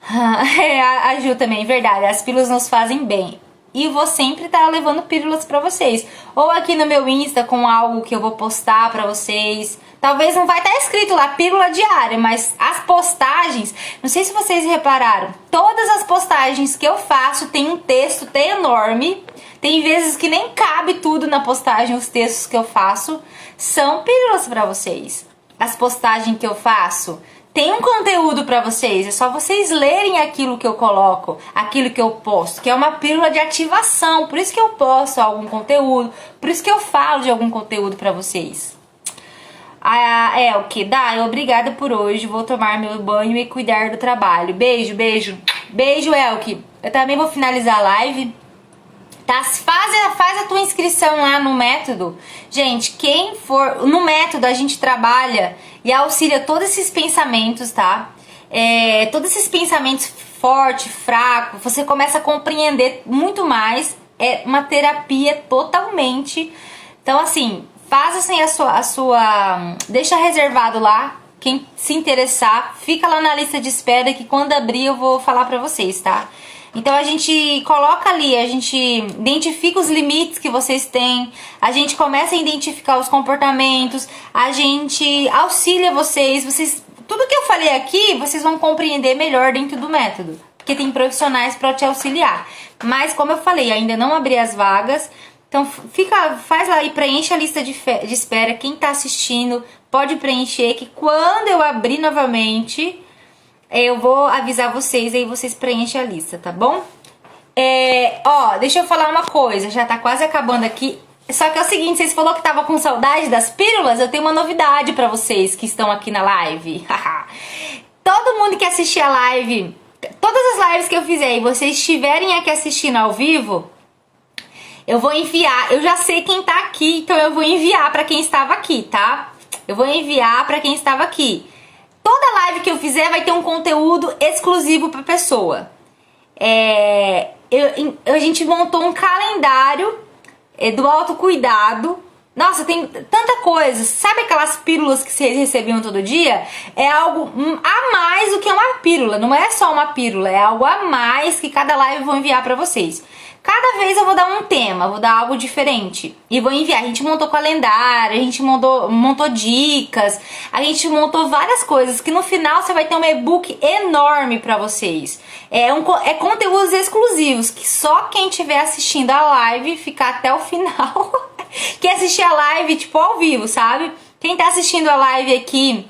A Ju também, verdade. As pílulas nos fazem bem. E vou sempre estar levando pílulas pra vocês. Ou aqui no meu Insta com algo que eu vou postar pra vocês. Talvez não vai estar escrito lá pílula diária, mas as postagens, não sei se vocês repararam, todas as postagens que eu faço tem um texto enorme. Tem vezes que nem cabe tudo na postagem, os textos que eu faço são pílulas pra vocês. As postagens que eu faço tem um conteúdo pra vocês, é só vocês lerem aquilo que eu coloco, aquilo que eu posto, que é uma pílula de ativação. Por isso que eu posto algum conteúdo, por isso que eu falo de algum conteúdo pra vocês. Ah, Elke, Dai, obrigada por hoje. Vou tomar meu banho e cuidar do trabalho. Beijo, beijo. Beijo, Elke. Eu também vou finalizar a live. Tá? Faz a tua inscrição lá no método. Gente, quem for... No método a gente trabalha e auxilia todos esses pensamentos, tá? Todos esses pensamentos forte, fraco. Você começa a compreender muito mais. É uma terapia totalmente. Então, assim... Faz assim a sua... Deixa reservado lá. Quem se interessar, fica lá na lista de espera que quando abrir eu vou falar pra vocês, tá? Então a gente coloca ali, a gente identifica os limites que vocês têm, a gente começa a identificar os comportamentos, a gente auxilia vocês, tudo que eu falei aqui, vocês vão compreender melhor dentro do método, porque tem profissionais pra te auxiliar. Mas como eu falei, ainda não abri as vagas. Então faz lá e preenche a lista de espera. Quem tá assistindo pode preencher, que quando eu abrir novamente eu vou avisar vocês, aí vocês preenchem a lista, tá bom? Ó, deixa eu falar uma coisa, já tá quase acabando aqui. Só que é o seguinte, vocês falaram que tava com saudade das pílulas, eu tenho uma novidade pra vocês que estão aqui na live. Todo mundo que assistir a live, todas as lives que eu fizer e vocês estiverem aqui assistindo ao vivo, eu vou enviar, eu já sei quem tá aqui, então eu vou enviar pra quem estava aqui, tá? Eu vou enviar pra quem estava aqui. Toda live que eu fizer vai ter um conteúdo exclusivo pra pessoa. A gente montou um calendário do autocuidado. Nossa, tem tanta coisa. Sabe aquelas pílulas que vocês recebiam todo dia? É algo a mais do que uma pílula. Não é só uma pílula, é algo a mais que cada live eu vou enviar pra vocês. Cada vez eu vou dar um tema, vou dar algo diferente e vou enviar. A gente montou calendário, a gente montou dicas, a gente montou várias coisas que no final você vai ter um e-book enorme pra vocês. É conteúdos exclusivos que só quem estiver assistindo a live ficar até o final, que assistir a live tipo ao vivo, sabe? Quem tá assistindo a live aqui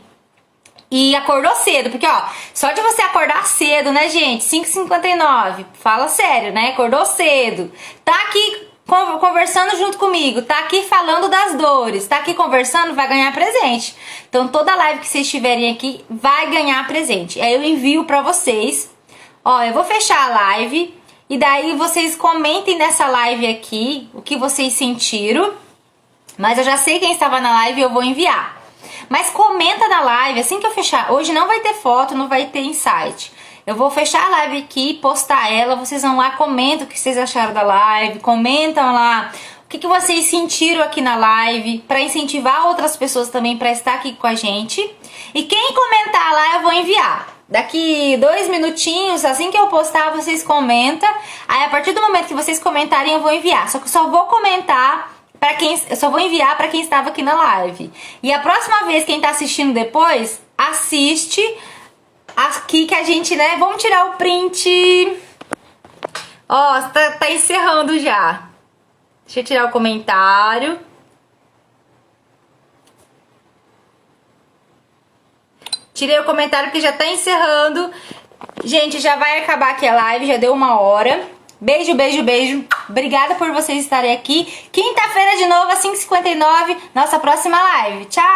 e acordou cedo, porque ó, só de você acordar cedo, né, gente, 5h59, fala sério, né, acordou cedo, tá aqui conversando junto comigo, tá aqui falando das dores, tá aqui conversando, vai ganhar presente. Então toda live que vocês estiverem aqui vai ganhar presente. Aí eu envio pra vocês, ó, eu vou fechar a live e daí vocês comentem nessa live aqui o que vocês sentiram, mas eu já sei quem estava na live e eu vou enviar. Mas comenta na live, assim que eu fechar. Hoje não vai ter foto, não vai ter insight. Eu vou fechar a live aqui, postar ela, vocês vão lá, comentam o que vocês acharam da live, comentam lá o que vocês sentiram aqui na live, para incentivar outras pessoas também para estar aqui com a gente. E quem comentar lá eu vou enviar. Daqui 2 minutinhos, assim que eu postar, vocês comentam. Aí a partir do momento que vocês comentarem, eu vou enviar. Só que eu só vou comentar para quem, eu só vou enviar para quem estava aqui na live. E a próxima vez, quem tá assistindo depois, assiste aqui que a gente, né? Vamos tirar o print. Ó, tá encerrando já. Deixa eu tirar o comentário. Tirei o comentário porque já tá encerrando. Gente, já vai acabar aqui a live, já deu 1 hora. Beijo, beijo, beijo. Obrigada por vocês estarem aqui. Quinta-feira de novo, às 5h59, nossa próxima live. Tchau!